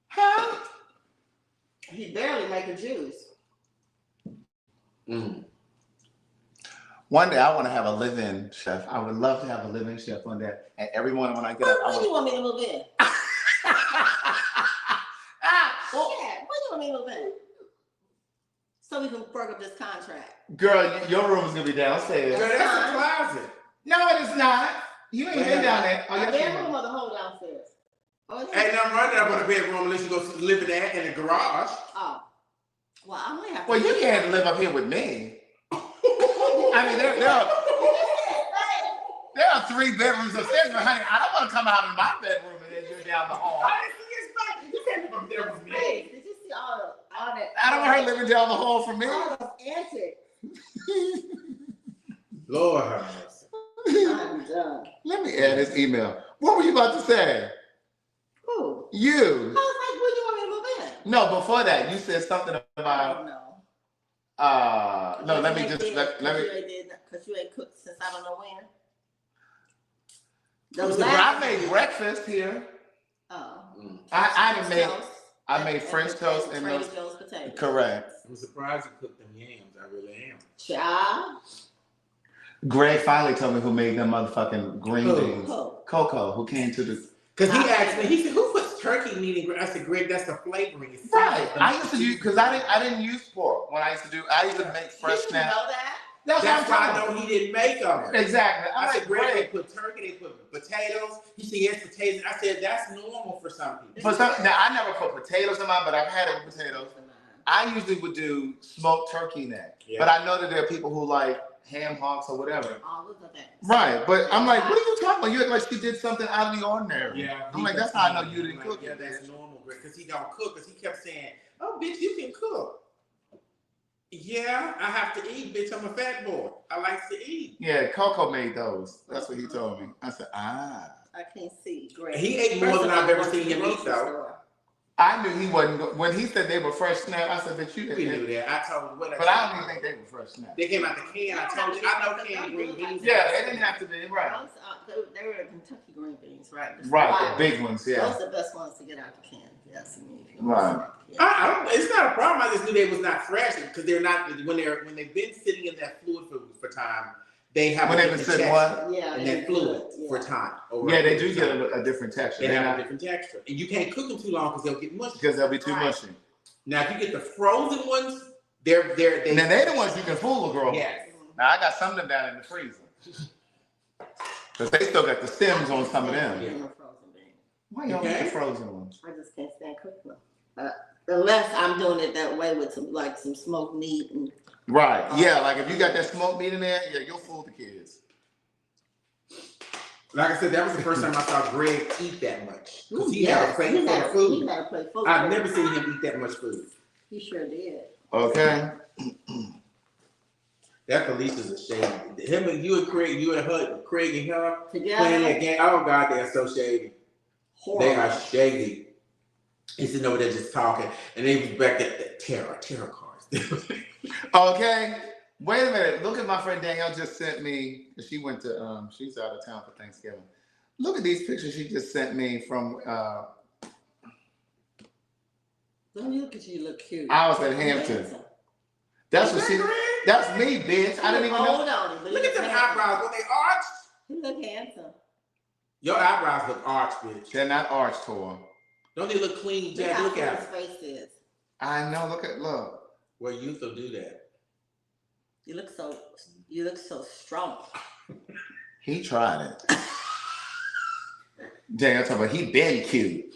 Huh? He barely make a juice. Mm. One day I want to have a live-in chef. I would love to have a live-in chef one day. And every morning when I get up, I When you want me to move in? Well, Yeah, when you want me to move in? So we can work up this contract. girl, your room is gonna be downstairs. Girl, that's a closet. No, it is not. You ain't been down there. Oh, A yes, bedroom you or the whole downstairs? Oh, it's Ain't nothing running up on the bedroom unless you go live in the garage. Oh. Well, I might have to. well, you can't live up here with me. I mean, there are 3 bedrooms upstairs, but honey, I don't want to come out of my bedroom and then you're down the hall. You can't live up there with me. Hey, did you see all that? I don't want her living down the hall from me. All those antics. Lord have mercy. I'm done. Let me add this email. What were you about to say? Who? You. I was like, when you want me to move in? No, before that, you said something I about, don't know. no, let me just, let me. Because you ain't cooked since I don't know when. I made breakfast here. Oh. I made French toast and Trader those. Joe's potatoes. Correct. I'm surprised you cooked them yams. I really am. Child. Greg finally told me who made them motherfucking green beans. Who? Coco, who came to the. Because he asked me, he said, who puts turkey meat in? I said, Greg, that's the flavoring. It's Right. I used to use, because I didn't use pork when I used to make fresh You snap. know that? That's why I know he didn't make them. Exactly. I said, Greg, they put turkey, they put potatoes. He said, yes, potatoes. I said, that's normal for some people. Now, I never put potatoes in mine, but I've had it with potatoes. I usually would do smoked turkey neck. Yeah. But I know that there are people who like ham hocks or whatever. Oh, look at that. Right. But I'm like, what are you talking about? You act like she did something out of the ordinary. Yeah. I'm like, that's how I know you didn't cook. Yeah, that's normal, Greg, because he don't cook. Because he kept saying, oh, bitch, you can cook. Yeah, I have to eat, bitch. I'm a fat boy. I like to eat. Yeah, Coco made those. That's what he told me. I said, I can't see. Great. He ate more than I've ever seen him eat, though. I knew he wasn't. When he said they were fresh snap, I said, "But you didn't." We knew that. I told him what. But I don't even think they were fresh snap. They came out the can. I told you. I know canned green beans. Yeah, they didn't have to be right. They were Kentucky green beans, right? Right, the big ones. Yeah. Those are the best ones to get out the can. Yes, I mean, right. Yeah. I don't. It's not a problem. I just knew they was not fresh because they're not when they've been sitting in that fluid for time. They have when they've been sitting what? Yeah, in that fluid for time. Yeah, they do get a different texture. They have a different texture, and you can't cook them too long because they'll get mushy. Because they'll be too mushy. Now, if you get the frozen ones, they're and then they're the ones you can fool a girl. Yes. Now I got some of them down in the freezer because they still got the stems on some of them. Yeah. Why y'all get the frozen ones? I just can't stand cooking them. Unless I'm doing it that way with some smoked meat and. Right. Yeah. Like if you got that smoked meat in there, yeah, you'll fool the kids. Like I said, that was the first time I saw Greg eat that much. Because he had a plate full of food. He had a plate full of I've never seen him eat that much food. He sure did. Okay. That Felicia's a shame. Him and you and Craig, Craig and her Together. playing that game. Oh God, they're so shady. Horrible. They are shady. He's sitting over there just talking, and they was back at tarot cards. Okay. Wait a minute. Look at my friend Danielle just sent me. She went to she's out of town for Thanksgiving. Look at these pictures she just sent me from Let me look at you. Look cute. I was at Hampton. That's what she. That's me, bitch. I didn't even know. Hold on. Look at them eyebrows. Were they arched? You look handsome. Your eyebrows look arched, bitch. They're not arched, Tor. Don't they look clean, Jack? Look at his face is. I know. Look. Well, youth will do that. You look so strong. He tried it. Dang, I'm talking about he been cute.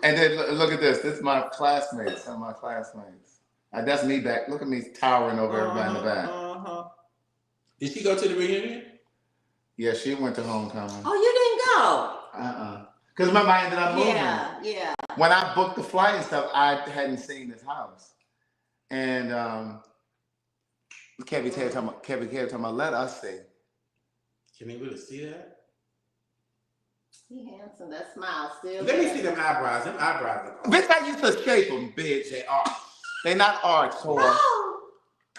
And then look at this. This is my classmates. Some of my classmates. That's me back. Look at me towering over everybody in the back. Did she go to the reunion? Yeah, she went to homecoming. Oh, you didn't go? Because remember, I ended up moving. Yeah. When I booked the flight and stuff, I hadn't seen this house. And Kevin talking about, let us see. Can they really see that? He handsome. That smile still. Let me see them eyebrows. Them eyebrows look Bitch, I used to shape them, bitch. They are. They not arched, Tor. No.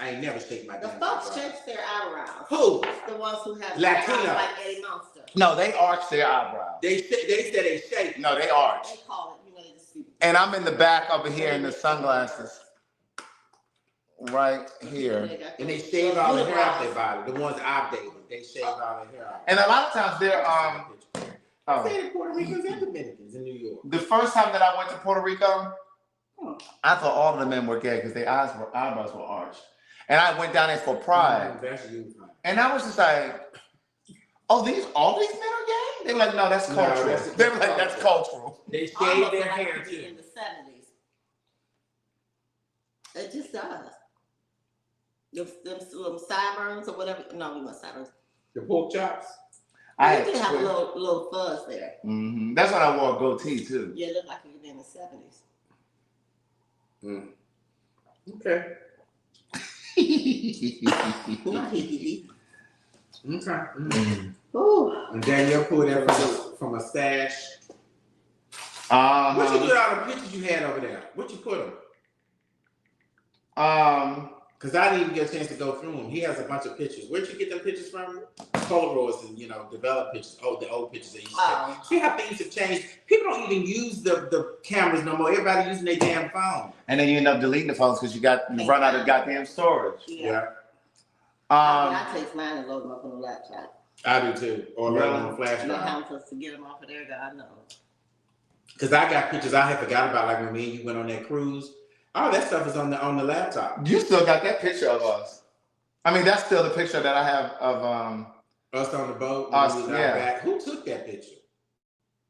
I ain't never shaped my The damn folks eyebrows. change their eyebrows. Who? The ones who have Latino. eyebrows like Eddie Monster. No, they arched their eyebrows. They said they shaped. No, they arched. They call it, they just see. And I'm in the back over here in the sunglasses. Right here. And they shave all the hair off their body. The ones I've dated, they shave all their hair off. And a lot of times they're I stayed in Puerto Ricans and Dominicans in New York. the first time that I went to Puerto Rico, I thought all of the men were gay because their eyebrows were arched. And I went down there for Pride. That's you. And I was just like, all these men are gay? They were like, no, that's cultural. They were like, that's cultural. They shave their hair too. In the 70s. It just does. Them sideburns or whatever. No, we want sideburns. The pork chops. I You did have a little fuzz there. Mm-hmm. That's when I wore a goatee too. Yeah, it looked like you were in the 70s. Okay. Okay. Ooh. And Danielle pulled that from a stash. What you do with all the pictures you had over there? What you put them? Because I didn't even get a chance to go through them. He has a bunch of pictures. Where'd you get them pictures from? Polaroids and, developed pictures. Oh, the old pictures that you take. See how things have changed? People don't even use the cameras no more. Everybody using their damn phone. And then you end up deleting the phones because you run out of goddamn storage. Yeah. I take mine and load them up on the laptop. I do too. Or load them on a flash You drive. have to get them off of there, God knows. Because I got pictures I had forgot about, like when me and you went on that cruise. All that stuff is on the laptop. You still got that picture of us. I mean, that's still the picture that I have of us on the boat. Us, yeah. Back. Who took that picture?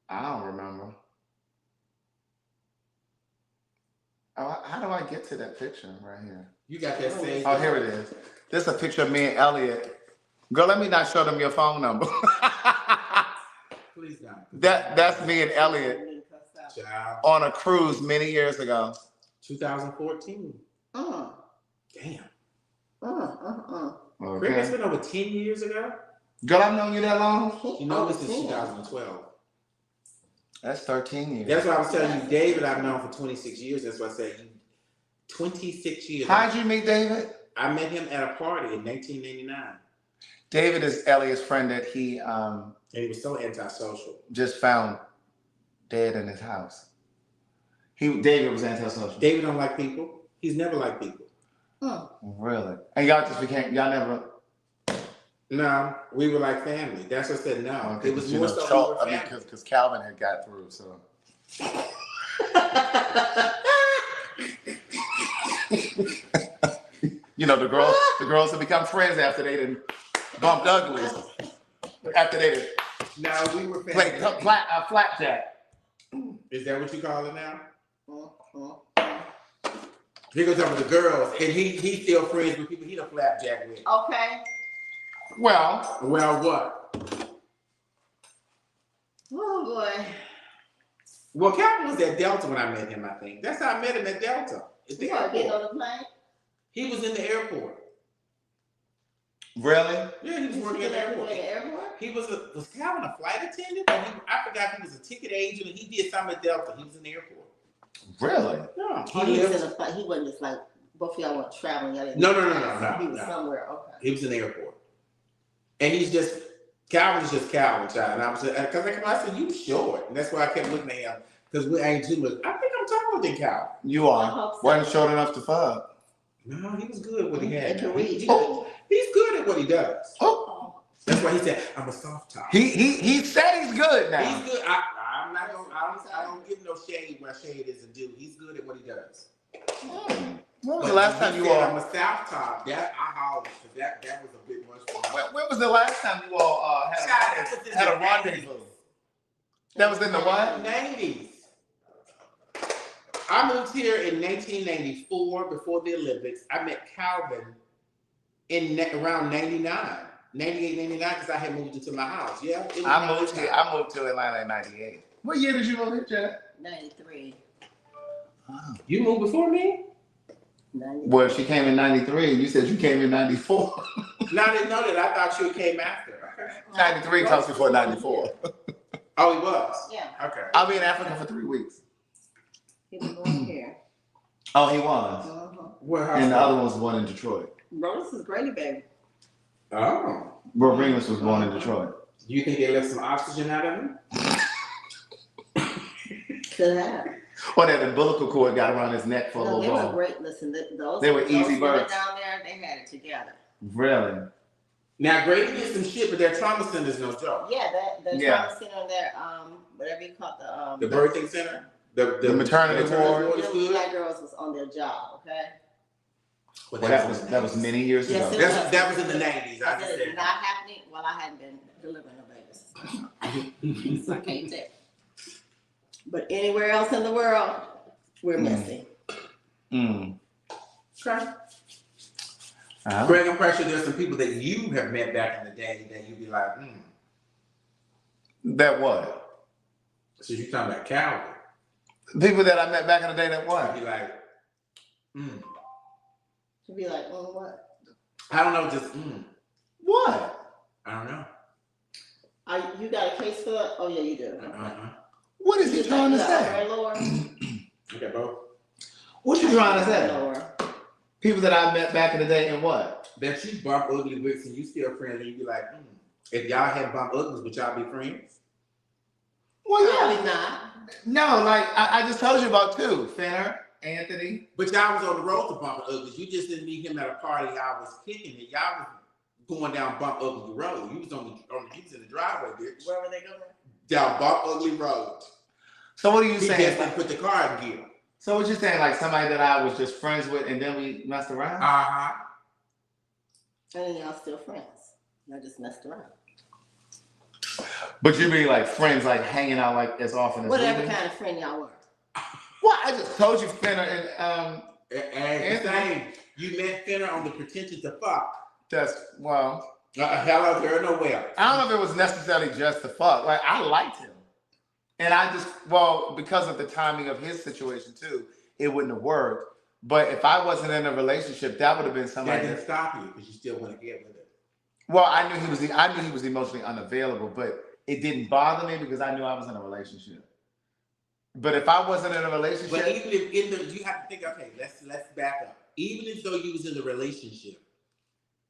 I don't remember. Oh, how do I get to that picture right here? You got that same. Oh, here it is. This is a picture of me and Elliot. Girl, let me not show them your phone number. Please don't. That's me and Elliot Child. on a cruise many years ago. 2014. Damn. Okay. It's been over 10 years ago. Girl, I've known you that long? You know this is 2012. That's 13 years. That's why I was telling you, David, I've known for 26 years. That's why I said 26 years. How'd you meet David? I met him at a party in 1989. David is Elliot's friend that he and he was so antisocial. just found dead in his house. David was antisocial. David don't like people. He's never liked people. Really? And y'all never. No, we were like family. That's what I said. No, Okay, it was more so. Because Calvin had got through, so. The girls have become friends after they done bumped uglies. After they done No, we were played family. flapjack. Is that what you call it now? He goes up with the girls, and he's still friends with people he done flapjack with. Okay. Well, what? Oh boy. Well, Calvin was at Delta when I met him, I think. That's how I met him at Delta. It's the Getting on airport. the plane? He was in the airport. really? Yeah, he was working at the airport. He was Calvin a flight attendant? I forgot he was a ticket agent and he did something at Delta. He was in the airport. Really? Yeah. Oh, he was in a fight. He wasn't just like both of y'all went traveling. Y'all didn't No. He was somewhere. Okay. He was in the airport. And he's just, Calvin's just Calvin, child. And I was, because I said, you short. And that's why I kept looking at him. Because we ain't too much. I think I'm taller than Calvin. You I are. hope so. Wasn't short enough to fuck. No, he was good at what he had. He's good at what he does. Oh. That's why he said, I'm a soft top. He said he's good now. He's good. I'm not gonna, I don't give no shade where shade is a dude. He's good at what he does. When was the last time you all? I'm a south top. That I hollered because that was a bit much for me. When was the last time you all had a rendezvous? That was in the what? 90s. I moved here in 1994 before the Olympics. I met Calvin in around 99. 98, 99, because I had moved into my house. Yeah. I moved to Atlanta in 98. What year did you move here, Jack? 93. Oh. You moved before me? 93. Well, she came in 93. You said you came in 94. No, I didn't know that. I thought you came after. Okay. 93 comes before 94. Oh, he was? Yeah. Okay. I'll be in Africa for 3 weeks. He was born here. Oh, he was. Well, And the other one was born in Detroit. Bro, this is Grady, baby. Oh. Bro Remus was born in Detroit. Do you think they left some oxygen out of him? Could have. Or that umbilical cord got around his neck for a No, little they were while. great. Listen, those They were easy women birds. down there, they had it together. Really? Now, Grady did some shit, but their trauma center's no joke. Yeah, the trauma center there, whatever you call it, The birthing center? The maternity ward? is the good? black girls was on their job, okay? Well, That was many years Yes, ago. it was. that was in the 90s. I I just said said it's not happening while I hadn't been delivering no babies. So I can't tell. But anywhere else in the world, we're missing. Mm. Okay. Greg, I'm pretty sure there's some people that you have met back in the day that you'd be like, That what? So you're talking about Calvin. People that I met back in the day that You'd what? be like, To be like, oh, what? I don't know, just, What? I don't know. You got a case for that? Oh, yeah, you do. What is he trying to say? Right, Laura? Okay, both. What you trying to say? Laura. People that I met back in the day and what? That you bump ugly wicks and you still friends and you be like, if y'all had bump uglies, would y'all be friends? Well, yeah. Probably not. No, like I just told you about two. Finner, Anthony. But y'all was on the road to bump uglies. You just didn't meet him at a party. Y'all was kicking it. Y'all was going down bump ugly road. You was he was in the driveway, bitch. Where were they going? Down bump ugly road. So what are you He saying? just didn't put the car in gear. So what you saying? Like somebody that I was just friends with and then we messed around? Uh-huh. And then y'all still friends. Y'all just messed around. But you mean like friends, like hanging out like as often as Whatever we do? kind of friend y'all were. Well, I just told you Finner and And you met Finner on the pretension to fuck. that's well. Hello, there no way. I don't know if it was necessarily just the fuck. Like I liked him, and I just because of the timing of his situation too, it wouldn't have worked. But if I wasn't in a relationship, that would have been That somebody. didn't stop you because you still want to get with it. Well, I knew he was emotionally unavailable, but it didn't bother me because I knew I was in a relationship. But if I wasn't in a relationship, But even if you have to think, okay, let's back up. Even if though you was in a relationship,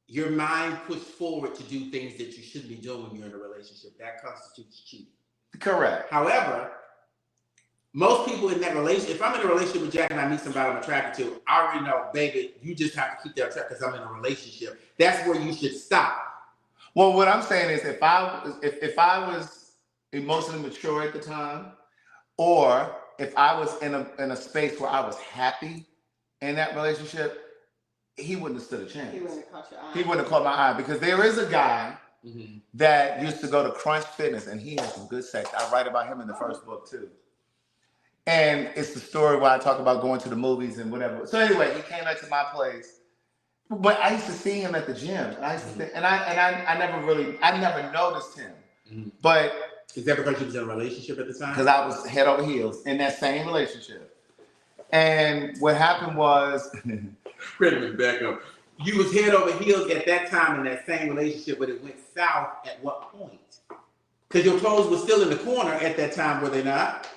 your mind puts forward to do things that you shouldn't be doing when you're in a relationship. That constitutes cheating. correct. However, most people in that relationship, if I'm in a relationship with Jack and I meet somebody I'm attracted to, I already know, baby, you just have to keep that track because I'm in a relationship. That's where you should stop. Well, what I'm saying is, if I was emotionally mature at the time, or if I was in a space where I was happy in that relationship, he wouldn't have stood a chance. He wouldn't have caught your eye. He wouldn't have caught my eye because there is a guy that used to go to Crunch Fitness and he had some good sex. I write about him in the first book too. And it's the story where I talk about going to the movies and whatever. So anyway, he came back to my place. But I used to see him at the gym. I never noticed him. But is that because you was in a relationship at the time? because I was head over heels in that same relationship. And what happened was Wait a minute, back up. You was head over heels at that time in that same relationship, but it went south at what point? Because your clothes were still in the corner at that time, were they not?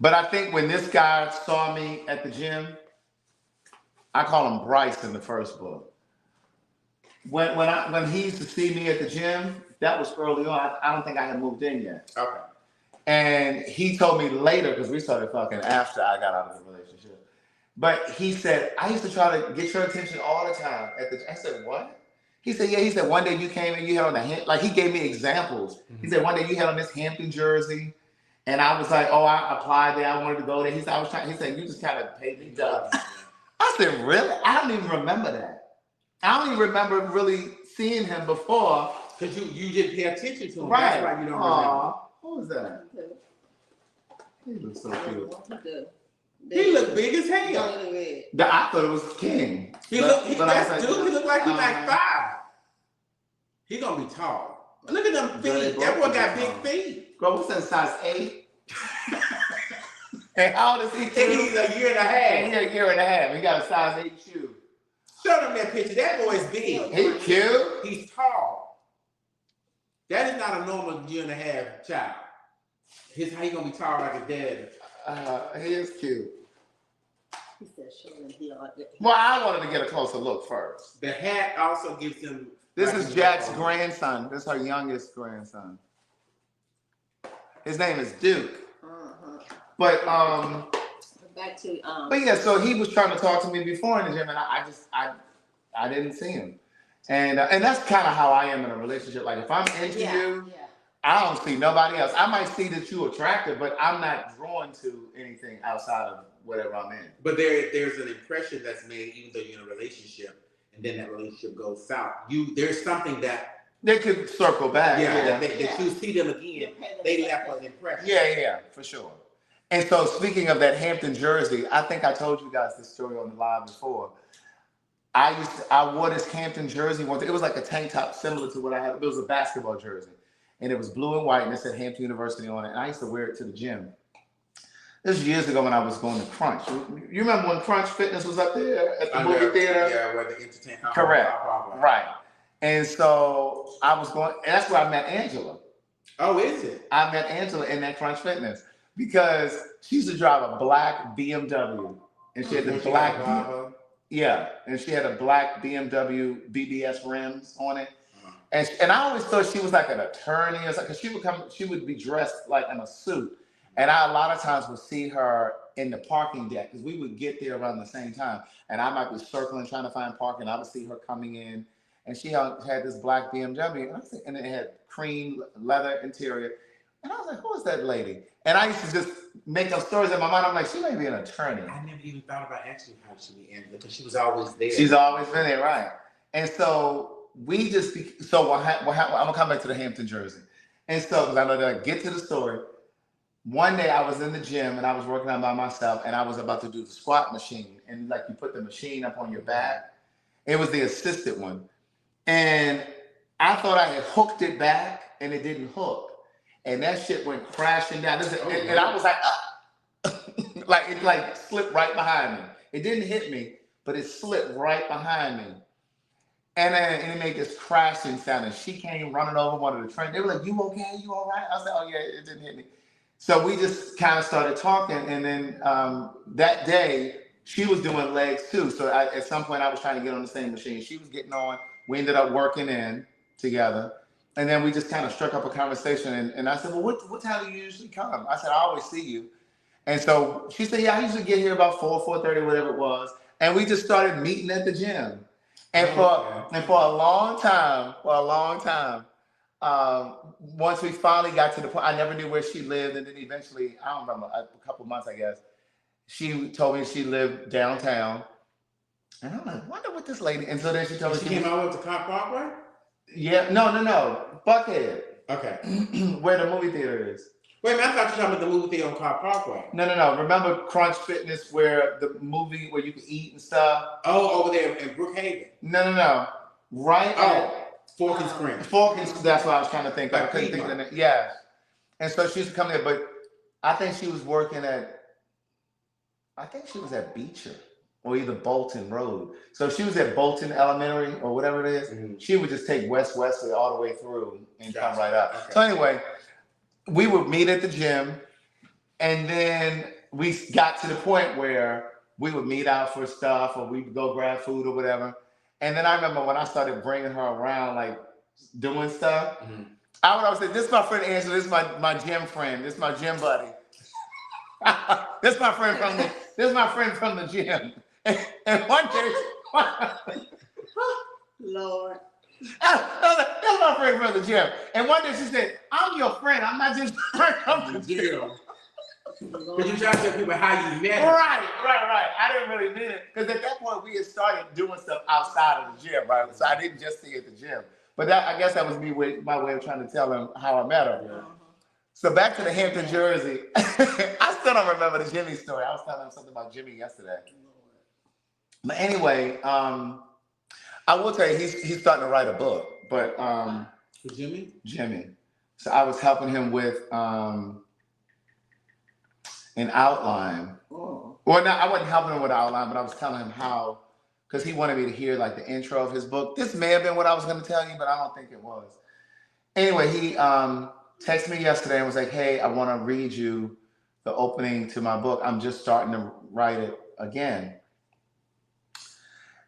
But I think when this guy saw me at the gym, I call him Bryce in the first book. When he used to see me at the gym, that was early on. I don't think I had moved in yet. Okay. And he told me later, because we started fucking after I got out of the relationship. But he said, I used to try to get your attention all the time. I said, what? He said, yeah. He said, one day you came and you had on the like he gave me examples. Mm-hmm. He said, one day you had on this Hampton jersey. And I was like, oh, I applied there. I wanted to go there. He said, he said, you just kind of paid me dubs. I said, really? I don't even remember that. I don't even remember really seeing him before. Because you didn't pay attention to him. Right. That's why you don't remember. Who was that? He looks so cute. He looked big as hell. I thought it was King. He looked like he's like 5. He gonna be tall. Look at them feet. That boy got big feet. Girl, what's that, size 8? And how old is he? He's a year and a half. He's a year and a half. He got a size 8 shoe. Show them that picture. That boy's big. He's cute. He's tall. That is not a normal year and a half child. How he gonna be tall like his dad? He is cute. He said, show him he ought to. Well, I wanted to get a closer look first. The hat also gives him. This is Jack's grandson. This is her youngest grandson. His name is Duke. But back to But yeah, so he was trying to talk to me before in the gym, and I didn't see him, and that's kind of how I am in a relationship. Like if I'm into you, I don't see nobody else. I might see that you're attractive, but I'm not drawn to anything outside of whatever I'm in. But there's an impression that's made even though you're in a relationship, and then that relationship goes south. There's something that they could circle back. That you see them again, they left an impression. Yeah, for sure. And so speaking of that Hampton jersey, I think I told you guys this story on the live before. I wore this Hampton jersey once. It was like a tank top similar to what I had. It was a basketball jersey. And it was blue and white, and it said Hampton University on it. And I used to wear it to the gym. This was years ago when I was going to Crunch. You remember when Crunch Fitness was up there at the movie theater? Yeah, where the entertainment. Correct. Right. And so I was going, and that's where I met Angela. Oh, is it? I met Angela in that Crunch Fitness because she used to drive a black BMW. And she had the black, and she had a black BMW BBS rims on it. And I always thought she was like an attorney or something, because she would be dressed like in a suit. And I a lot of times would see her in the parking deck because we would get there around the same time. And I might be circling trying to find parking. I would see her coming in, and she had this black BMW, and it had cream leather interior. And I was like, who is that lady? And I used to just make up stories in my mind. I'm like, she may be an attorney. I never even thought about asking how she be Angela because she was always there. She's always been there, right? And so we just, I'm gonna come back to the Hampton jersey. And so, because I know that I get to the story. One day I was in the gym and I was working out by myself, and I was about to do the squat machine. And like you put the machine up on your back. It was the assisted one. And I thought I had hooked it back, and it didn't hook. And that shit went crashing down. And I was like, like it slipped right behind me. It didn't hit me, but it slipped right behind me. And it made this crashing sound. And she came running over one of the trainers. They were like, you okay? You all right? I said, oh yeah, it didn't hit me. So we just kind of started talking. And then that day, she was doing legs too. So at some point, I was trying to get on the same machine. She was getting on. We ended up working in together. And then we just kind of struck up a conversation. And I said, well, what time do you usually come? I said, I always see you. And so she said, yeah, I usually get here about 4:30, whatever it was. And we just started meeting at the gym. And for a long time, once we finally got to the point, I never knew where she lived. And then eventually, I don't remember, a couple months, I guess, she told me she lived downtown. And I'm like, wonder what this lady, and so then she told me she came out with the Car Parkway? Yeah, no, Buckhead. Okay. Where the movie theater is. Wait a minute, I thought you were talking about the movie theater on Car Parkway. No. Remember Crunch Fitness, where the movie where you can eat and stuff? Oh, over there in Brookhaven. No. Right. Fork and Spring. That's what I was trying to think of. I couldn't think of the name. Yeah. And so she used to come there, but I think she was working at Beecher or either Bolton Road. So she was at Bolton Elementary or whatever it is. Mm-hmm. She would just take West Wesley all the way through and come right up. Okay. So anyway, we would meet at the gym, And then we got to the point where we would meet out for stuff or we'd go grab food or whatever. And then I remember when I started bringing her around, like doing stuff, I would always say, this is my friend Angela, this is my gym friend, this is my gym buddy. This is my friend from the gym. And one day, Lord. that's my friend from the gym. And one day she said, I'm your friend, I'm not just a friend from the gym. But you try to tell people how you met her. Right. I didn't really mean it. Because at that point, we had started doing stuff outside of the gym, right? So I didn't just see at the gym. But I guess that was my way of trying to tell him how I met her. Yeah. So back to the Hampton, Jersey. I still don't remember the Jimmy story. I was telling him something about Jimmy yesterday. But anyway, I will tell you, he's starting to write a book. But For Jimmy? Jimmy. So I was helping him with an outline. Oh. Well, no, I wasn't helping him with the outline, but I was telling him how, because he wanted me to hear like the intro of his book. This may have been what I was going to tell you, but I don't think it was. Anyway, he texted me yesterday and was like, hey, I want to read you the opening to my book. I'm just starting to write it again.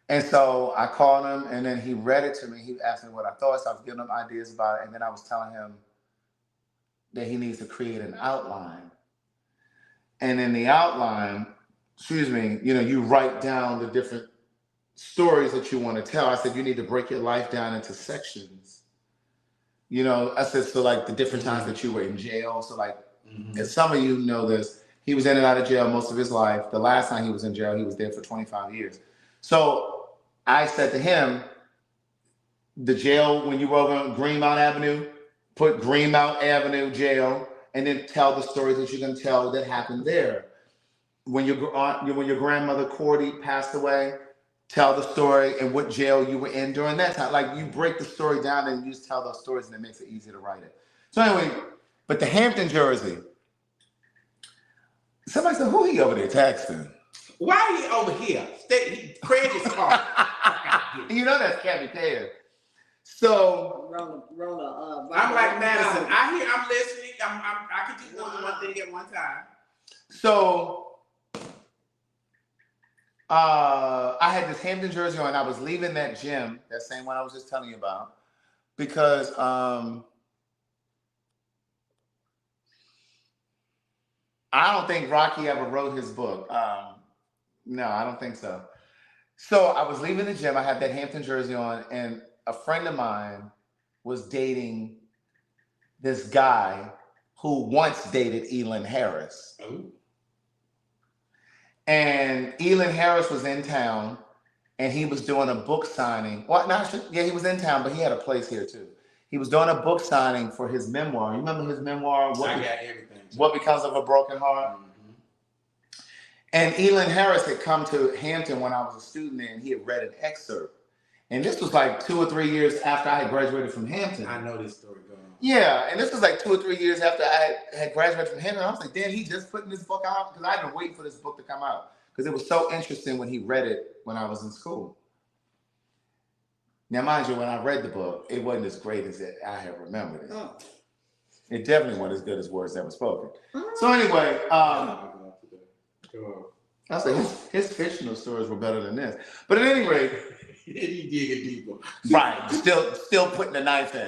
And so I called him and then he read it to me. He asked me what I thought, so I was giving him ideas about it. And then I was telling him that he needs to create an outline. And in the outline, you write down the different stories that you want to tell. I said, you need to break your life down into sections. I said, so like the different times that you were in jail. So like, as some of you know this, he was in and out of jail most of his life. The last time he was in jail, he was there for 25 years. So I said to him, the jail, when you were over on Greenmount Avenue, put Greenmount Avenue jail, and then tell the stories that you're going to tell that happened there. When your grandmother Cordy passed away, tell the story and what jail you were in during that time. Like you break the story down and you just tell those stories and it makes it easy to write it. So anyway, but the Hampton, Jersey. Somebody said, who he over there texting? Why are you over here? Craig is calling. That's Kathy Taylor. So I'm like Madison. I'm listening. I could do more than one thing at one time. So I had this Hampton jersey on. I was leaving that gym, that same one I was just telling you about, because I don't think Rocky ever wrote his book. No, I don't think so. So I was leaving the gym. I had that Hampton jersey on, and a friend of mine was dating this guy who once dated Elin Harris. Oh. And Elin Harris was in town and he was doing a book signing. He was in town, but he had a place here too. He was doing a book signing for his memoir. You remember his memoir? I got everything. What Becomes of a Broken Heart? Mm-hmm. And Elin Harris had come to Hampton when I was a student there, and he had read an excerpt. And this was like 2 or 3 years after I had graduated from Hampton. I know this story going on. Yeah, and this was like 2 or 3 years after I had graduated from Hampton. I was like, damn, he just putting this book out? Because I had been waiting for this book to come out. Because it was so interesting when he read it when I was in school. Now, mind you, when I read the book, it wasn't as great as I had remembered it. Oh. It definitely wasn't as good as Words That Were Spoken. So anyway, I was like, his fictional stories were better than this. But at any rate, he digging deeper. Right, still putting the knife in.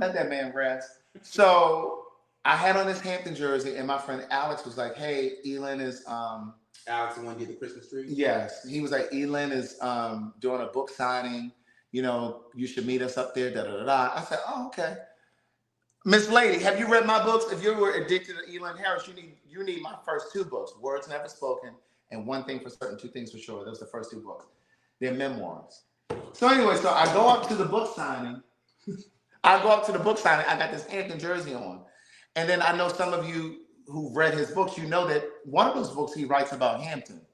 Let that man rest. So I had on this Hampton jersey, and my friend Alex was like, "Hey, Elin is Alex, the one who did the Christmas tree." Yes, he was like, "Elin is doing a book signing. You should meet us up there." Da da da da. I said, "Oh, okay." Miss Lady, have you read my books? If you were addicted to Elin Harris, you need my first 2 books, Words Never Spoken and One Thing for Certain, Two Things for Sure. Those are the first 2 books. They're memoirs. So anyway, so I go up to the book signing. I got this Hampton jersey on. And then I know some of you who've read his books, you know that one of those books he writes about Hampton.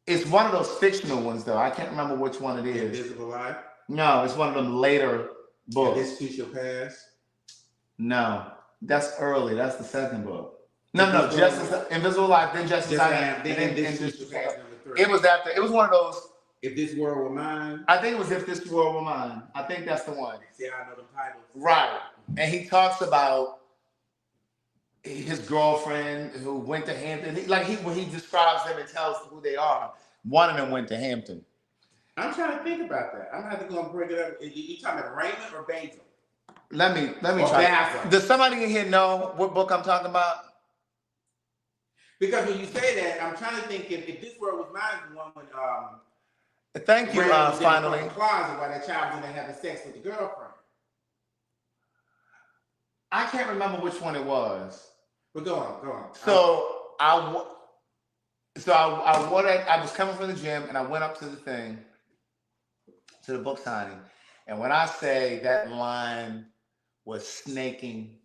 It's one of those fictional ones, though. I can't remember which one it is. Invisible Life? No, it's one of them later books. This Piece Your Past? No, that's early. That's the second book. No, Justice, Invisible Life, then Justice then This Piece Your Past #3. It was one of those. If This World Were Mine? I think it was If This World Were Mine. I think that's the one. See how I know the titles? Right. And he talks about his girlfriend who went to Hampton. When he describes them and tells who they are, one of them went to Hampton. I'm trying to think about that. I'm gonna have to go and bring it up. You talking about Raymond or Basil? Let me Or try. Basil. Does somebody in here know what book I'm talking about? Because when you say that, I'm trying to think if This World Was Mine is the one when Thank you. Raymond was Finally, in the closet while that child was in there having sex with the girlfriend. I can't remember which one it was. But go on. So I was coming from the gym and I went up to the thing, to the book signing, and when I say that line was snaking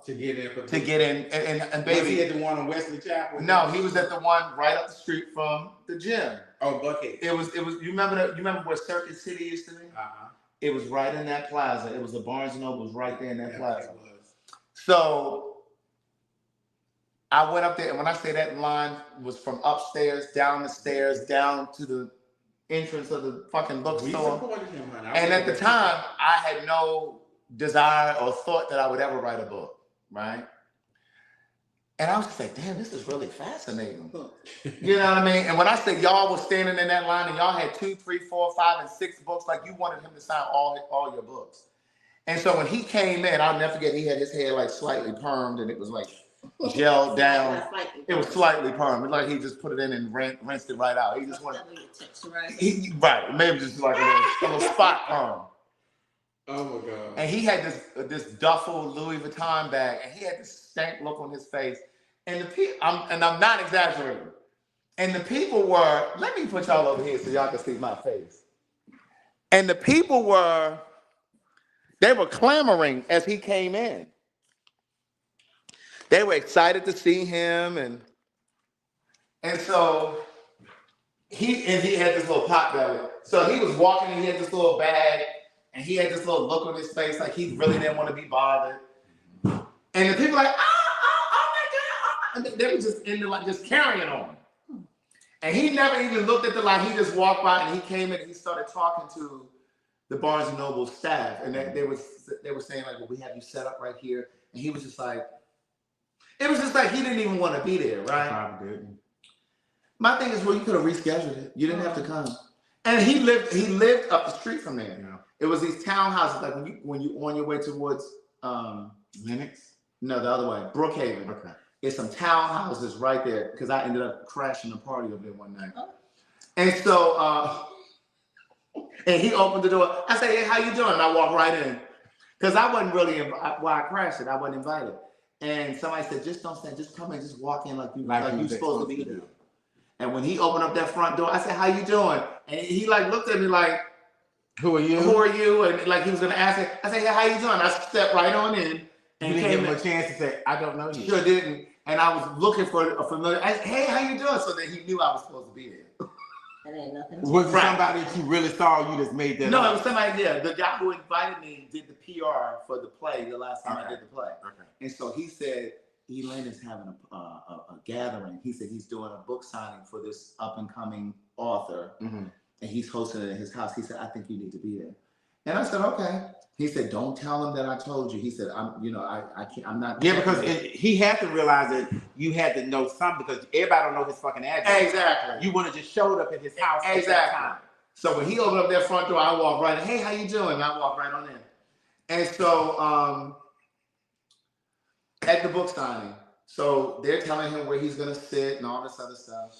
to get in, and was he baby, at the one on Wesley Chapel? no, he was at the one right up the street from the gym. Oh, Buckhead. It was. You remember where Circuit City used to be? It was right in that plaza. It was the Barnes and Noble was right there in that plaza. So I went up there, and when I say that line was from upstairs, down the stairs, down to the entrance of the fucking bookstore. And at the time, I had no desire or thought that I would ever write a book, right? And I was just like, damn, this is really fascinating. You know what I mean? And when I said y'all was standing in that line and y'all had 2, 3, 4, 5, and 6 books, like you wanted him to sign all your books. And so when he came in, I'll never forget, he had his hair like slightly permed and it was like gelled down. It was slightly permed. Like he just put it in and rinsed it right out. He just wanted, right, maybe just like a little spot perm. Oh my God. And he had this duffel Louis Vuitton bag, and he had this stank look on his face. And I'm not exaggerating. And the people were, let me put y'all over here so y'all can see my face. And the people they were clamoring as he came in. They were excited to see him, and so he had this little pot belly. So he was walking and he had this little bag. And he had this little look on his face, like he really didn't want to be bothered. And the people were like, oh my God. And they were just just carrying on. And he never even looked at the line. He just walked by and he came in and he started talking to the Barnes and Noble staff. And they were saying like, well, we have you set up right here. And he was just like, it was just like he didn't even want to be there, right? Probably didn't. My thing is, well, you could have rescheduled it. You didn't have to come. And he lived up the street from there. Yeah. It was these townhouses, like when you on your way towards Lennox? No, the other way, Brookhaven. Okay. It's some townhouses right there because I ended up crashing a party over there one night. And so, and he opened the door. I said, hey, how you doing? And I walked right in because I wasn't really, I crashed it. I wasn't invited. And somebody said, just don't stand, just come in, just walk in like you're supposed to be there. And when he opened up that front door, I said, how you doing? And he like looked at me like, Who are you? And like he was gonna ask it. I said, hey, how you doing? I stepped right on in. And you didn't give him a chance to say, I don't know you. Sure didn't. And I was looking for a familiar. I said, hey, how you doing? So that he knew I was supposed to be there. That ain't nothing. Was it somebody that you really saw you just made that No, up? it was somebody there. The guy who invited me did the PR for the play the last time I did the play. Okay. And so he said, Elin is having a gathering. He said he's doing a book signing for this up and coming author. Mm-hmm. And he's hosting it at his house. He said, I think you need to be there. And I said, okay. He said, don't tell him that I told you. He said, I can't, I'm not. Yeah, because he had to realize that you had to know something because everybody don't know his fucking address. Exactly. You would have just showed up at his house. Exactly. At that time. So when he opened up that front door, I walked right in. Hey, how you doing? And I walked right on in. And so at the book signing, so they're telling him where he's gonna sit and all this other stuff.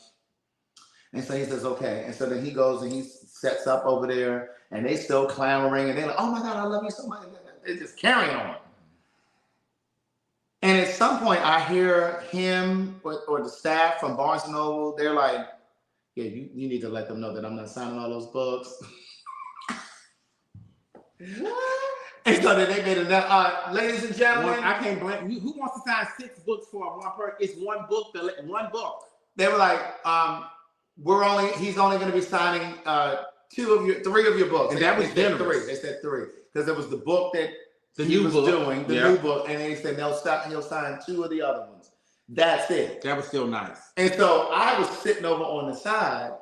And so he says, okay. And so then he goes and he sets up over there and they still clamoring and they're like, oh my God, I love you so much. They're just carrying on. And at some point I hear him or the staff from Barnes and Noble, they're like, yeah, you need to let them know that I'm not signing all those books. What? And so then they made enough, ladies and gentlemen. I can't blame you. Who wants to sign 6 books for one person? It's one book, one book. They were like, he's only going to be signing 3 of your books. And that was generous. They said 3 because it was the book that The he new was book. doing, the Yeah. new book, and they said he'll sign 2 of the other ones. That's it. That was still nice. And so I was sitting over on the side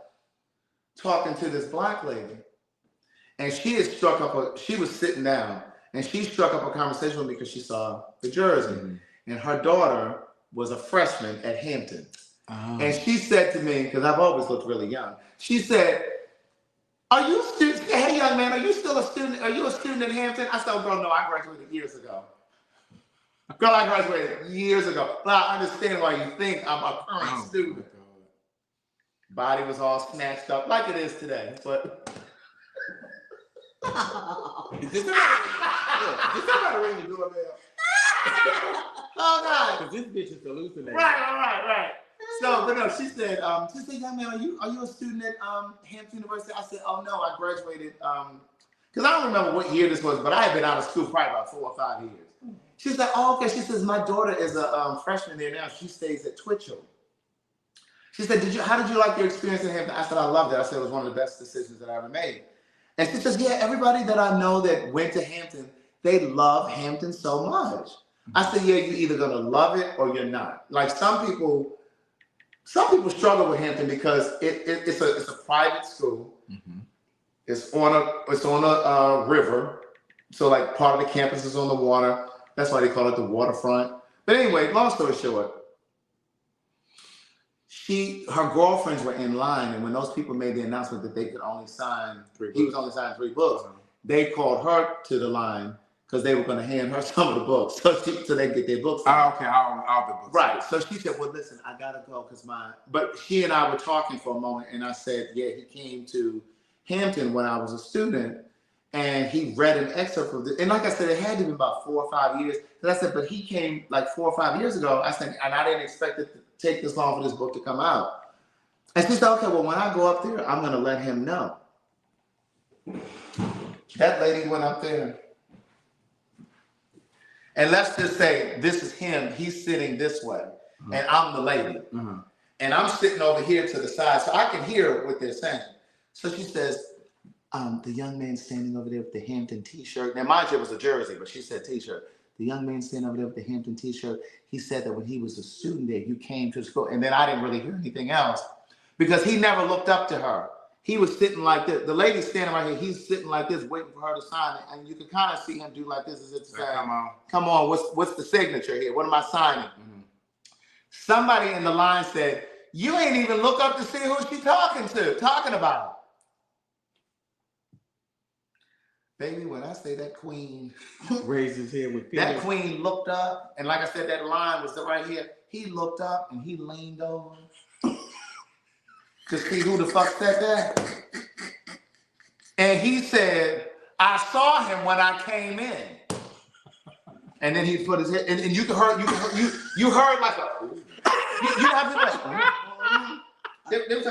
talking to this black lady, and she was sitting down, and she struck up a conversation with me because she saw the jersey. Mm-hmm. And her daughter was a freshman at Hampton. Oh. And she said to me, because I've always looked really young, she said, "Are you a student? Hey, young man, are you still a student? Are you a student at Hampton?" I said, "Oh, girl, no, I graduated years ago. Girl, I graduated years ago. But I understand why you think I'm a current student." Body was all snatched up like it is today, but. Is this somebody ring the doorbell? Oh God! Because this bitch is hallucinating. Right. So, but no, she said, "Young man, are you a student at Hampton University?" I said, "Oh no, I graduated because I don't remember what year this was, but I had been out of school probably about 4 or 5 years." She said, "Oh, okay." She says, "My daughter is a freshman there now. She stays at Twitchell." She said, "How did you like your experience at Hampton?" I said, "I loved it." I said, "It was one of the best decisions that I ever made." And she says, "Yeah, everybody that I know that went to Hampton, they love Hampton so much." I said, "Yeah, you're either gonna love it or you're not. Like some people struggle with Hampton because it's a private school. Mm-hmm. It's on a river, so like part of the campus is on the water. That's why they call it the waterfront. But anyway, long story short, her girlfriends were in line, and when those people made the announcement that they could only sign, he was only signing 3 books, they called her to the line because they were going to hand her some of the books so they could get their books. Oh, okay, all the books. Right. So she said, "Well, listen, I gotta go because But she and I were talking for a moment, and I said, "Yeah, he came to Hampton when I was a student, and he read an excerpt of it. And like I said, it had to be about 4 or 5 years. And I said, but he came like 4 or 5 years ago. I said, and I didn't expect it to take this long for this book to come out." And she said, "Okay, well, when I go up there, I'm gonna let him know." That lady went up there. And let's just say this is him. He's sitting this way, and I'm the lady. Mm-hmm. And I'm sitting over here to the side, so I can hear what they're saying. So she says, "The young man standing over there with the Hampton t-shirt." Now, mind you, it was a jersey, but she said t-shirt. "The young man standing over there with the Hampton t-shirt, he said that when he was a student there, you came to school." And then I didn't really hear anything else because he never looked up to her. He was sitting like this. The lady's standing right here. He's sitting like this, waiting for her to sign it. And you can kind of see him do like this as if saying, come on, what's the signature here? What am I signing? Mm-hmm. Somebody in the line said, "You ain't even look up to see who she's talking about." Baby, when I say that queen raised his head with that queen looked up, and like I said, that line was right here. He looked up and he leaned over to see who the fuck said that. And he said, "I saw him when I came in." And then he put his head, and you heard like a, you have to like, there was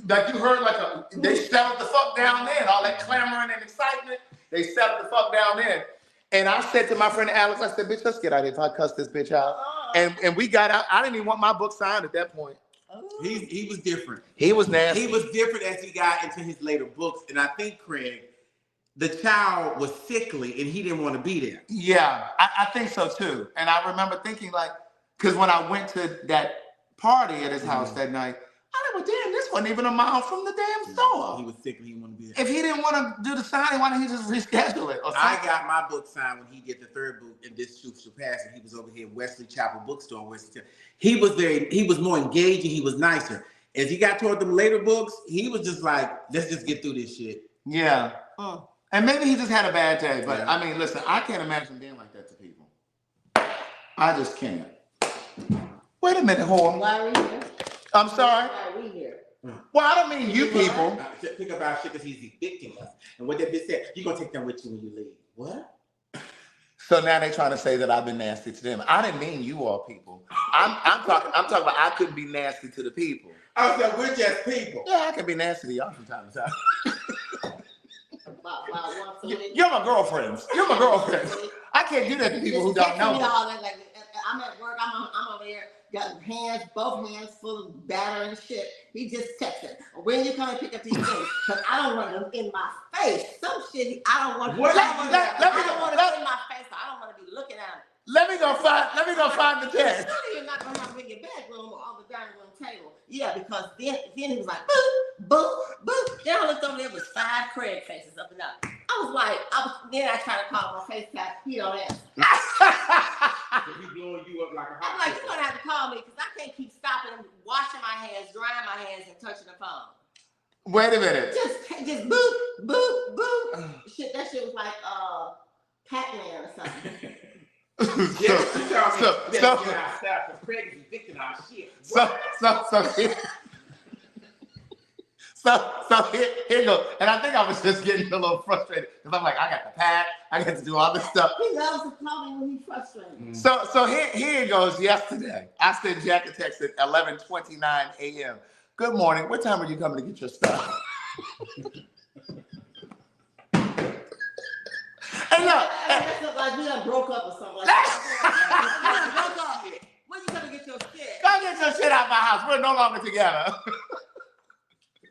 like you heard like a, they settled the fuck down there, all that clamoring and excitement, they settled the fuck down there. And I said to my friend Alex, I said, "Bitch, let's get out of here if I cuss this bitch out." And we got out. I didn't even want my book signed at that point. He was different. He was nasty. He was different as he got into his later books. And I think, Craig, the child was sickly and he didn't want to be there. Yeah, I think so too. And I remember thinking like, because when I went to that party at his house that night, I was like, well, damn, this wasn't even a mile from the damn store. He was sick and he didn't want to be there. If he didn't want to do the signing, why didn't he just reschedule it? I got my book signed when he did the 3rd book, and This Truth Shall Pass, and he was over here at Wesley Chapel Bookstore in Wesley. He was more engaging, he was nicer. As he got toward them later books, he was just like, let's just get through this shit. Yeah. And maybe he just had a bad day, but yeah. I mean, listen, I can't imagine being like that to people. I just can't. Wait a minute, whore. Why are we here? I'm sorry? Why are we here? Well, I don't mean you people. Pick up our shit because he's evicting us. And what that bitch said, you're going to take them with you when you leave. What? So now they're trying to say that I've been nasty to them. I didn't mean you all people. I'm talking about I couldn't be nasty to the people. I said, we're just people. Yeah, I can be nasty to y'all from time to time. You're my girlfriends. You're my girlfriends. I can't do that to people who don't know me. Like, I'm at work. I'm over there. Got both hands full of batter and shit. He just texted, "When you come and pick up these things?" Because I don't want them in my face. Some shit I don't want. I don't want it in my face. So I don't want to be looking at him. Let me go find the text. You're not gonna have in your bedroom or on the dining room table. Yeah, because then he was like, boo, boo, boo. Then I looked over there with 5 Craig faces up and up. Then I tried to call my FaceTime. He don't answer. He blowing you up like a I'm hot like, you're gonna have to call me because I can't keep stopping and washing my hands, drying my hands, and touching the phone. Wait a minute. Just boop, boop, boop. Shit, that shit was like Pac-Man or something. Yeah, she told me that get our stuff because Craig is evicting our shit. So here you go. And I think I was just getting a little frustrated because I'm like, I got to pack, I got to do all this stuff. He loves to call me when he's frustrated. So here it goes. Yesterday, I sent Jack a text at 11:29 a.m. Good morning. What time are you coming to get your stuff? Hey, look. That's like we done broke up or something like that. Broke up. When you gonna get your shit? Go get your shit out of my house. We're no longer together.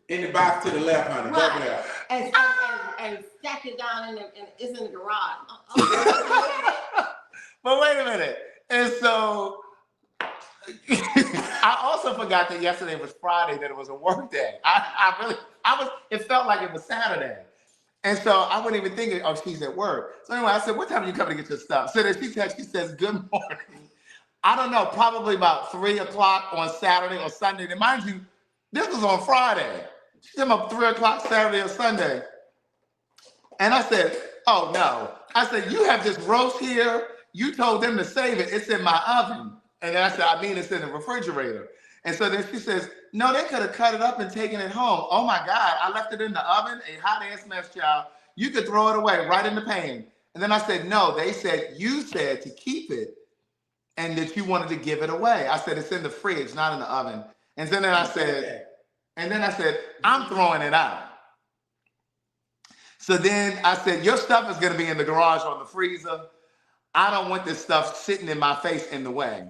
In the box to the left, honey. Go Right. there. And stack it down and it's in the garage. But wait a minute. And so I also forgot that yesterday was Friday, that it was a work day. It felt like it was Saturday. And so I wasn't even thinking, oh, she's at work. So anyway, I said, what time are you coming to get your stuff? So then she texts, she says, good morning. I don't know, probably about 3 o'clock on Saturday or Sunday. And mind you, this was on Friday. She said about 3 o'clock Saturday or Sunday. And I said, oh no. I said, you have this roast here. You told them to save it. It's in my oven. And then I said, I mean, it's in the refrigerator. And so then she says, no, they could have cut it up and taken it home. Oh my God, I left it in the oven, a hot ass mess, child. You could throw it away right in the pan. And then I said, no, they said, you said to keep it and that you wanted to give it away. I said, it's in the fridge, not in the oven. And then I said, I'm throwing it out. So then I said, your stuff is gonna be in the garage or the freezer. I don't want this stuff sitting in my face in the way.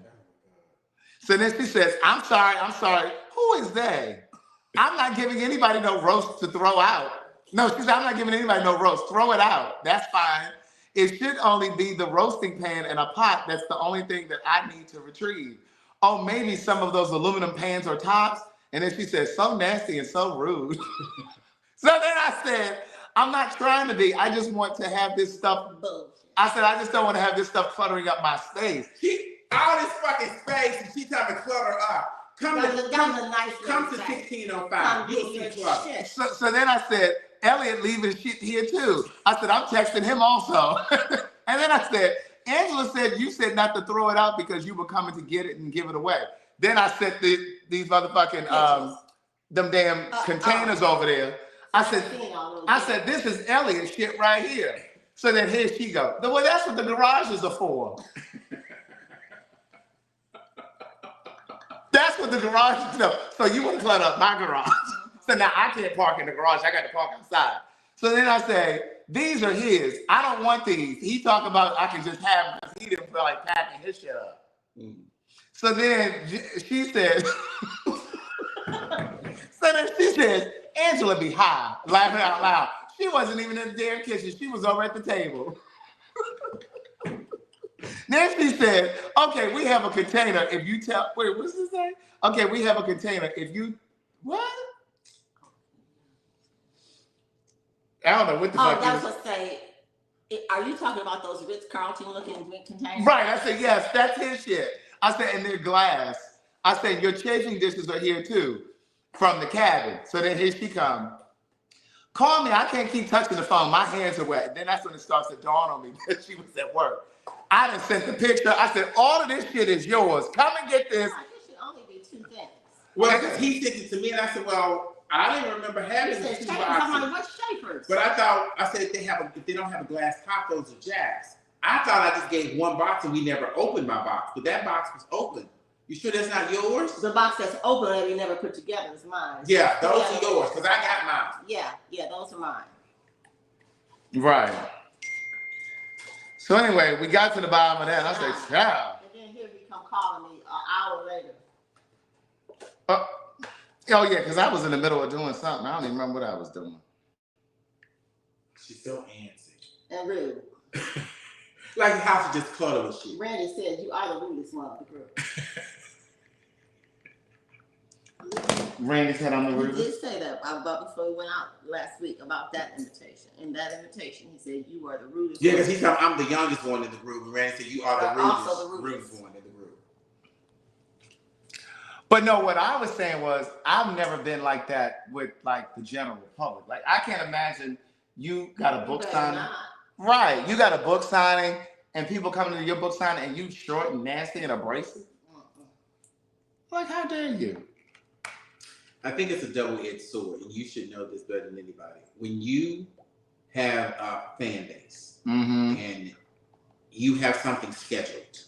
So then she says, I'm sorry. Who is they? I'm not giving anybody no roast to throw out. No, she said, I'm not giving anybody no roast. Throw it out. That's fine. It should only be the roasting pan and a pot. That's the only thing that I need to retrieve. Oh, maybe some of those aluminum pans or tops. And then she said, so nasty and so rude. So then I said, I'm not trying to be. I just want to have this stuff. I said, I just don't want to have this stuff cluttering up my space. All this fucking space, and she trying to clutter up. Come to 1605. You'll see clutter. So then I said, Elliot leaving shit here too. I said, I'm texting him also. And then I said, Angela said you said not to throw it out because you were coming to get it and give it away. Then I said these motherfucking them damn containers over there. I said, this is Elliot shit right here. So then here she goes. Well, that's what the garages are for. That's what the garage is. No. So you want to clutter up my garage. So now I can't park in the garage. I got to park outside. So then I say, these are his. I don't want these. He talked about I can just have them. He didn't feel like packing his shit up. So then she says, Angela be high, laughing out loud. She wasn't even in the damn kitchen. She was over at the table. Then she said, okay, we have a container. If you tell, wait, what's this say? Okay, we have a container. If you, what? I don't know what the fuck. Oh, that's what say. Are you talking about those Ritz-Carlton looking drink containers? Right. I said, yes, that's his shit. I said, and they're glass. I said, your chafing dishes are here too, from the cabin. So then here she comes. Call me. I can't keep touching the phone. My hands are wet. Then that's when it starts to dawn on me that she was at work. I done sent the picture. I said, all of this shit is yours. Come and get this. This should only be 2 things. Well, he sent it to me, and I said, well, I didn't remember having the 2 boxes. I'm like, what's Schaefer's? But I said if they don't have a glass top, those are Jack's. I thought I just gave 1 box and we never opened my box, but that box was open. You sure that's not yours? The box that's open that we never put together is mine. Yeah, those are yours, because I got mine. Yeah, those are mine. Right. So anyway, we got to the bottom of that. I said, child. And then here he come calling me an hour later. Oh yeah, because I was in the middle of doing something. I don't even remember what I was doing. She's so antsy. And rude. Like the house is just cluttered with shit. Randy said, you are the rudest one of the group. Randy said I'm the He rudest. did say that about before we went out last week about that invitation. In that invitation, he said you are the rudest. Yeah, because he's telling I'm the youngest one in the group, and Randy said you are the rudest, Also the rudest. one in the group. But no, what I was saying was I've never been like that with like the general public. Like I can't imagine you got a book signing. Right. You got a book signing and people coming to your book signing and you short and nasty and abrasive. Like, how dare you? I think it's a double-edged sword, and you should know this better than anybody. When you have a fan base and you have something scheduled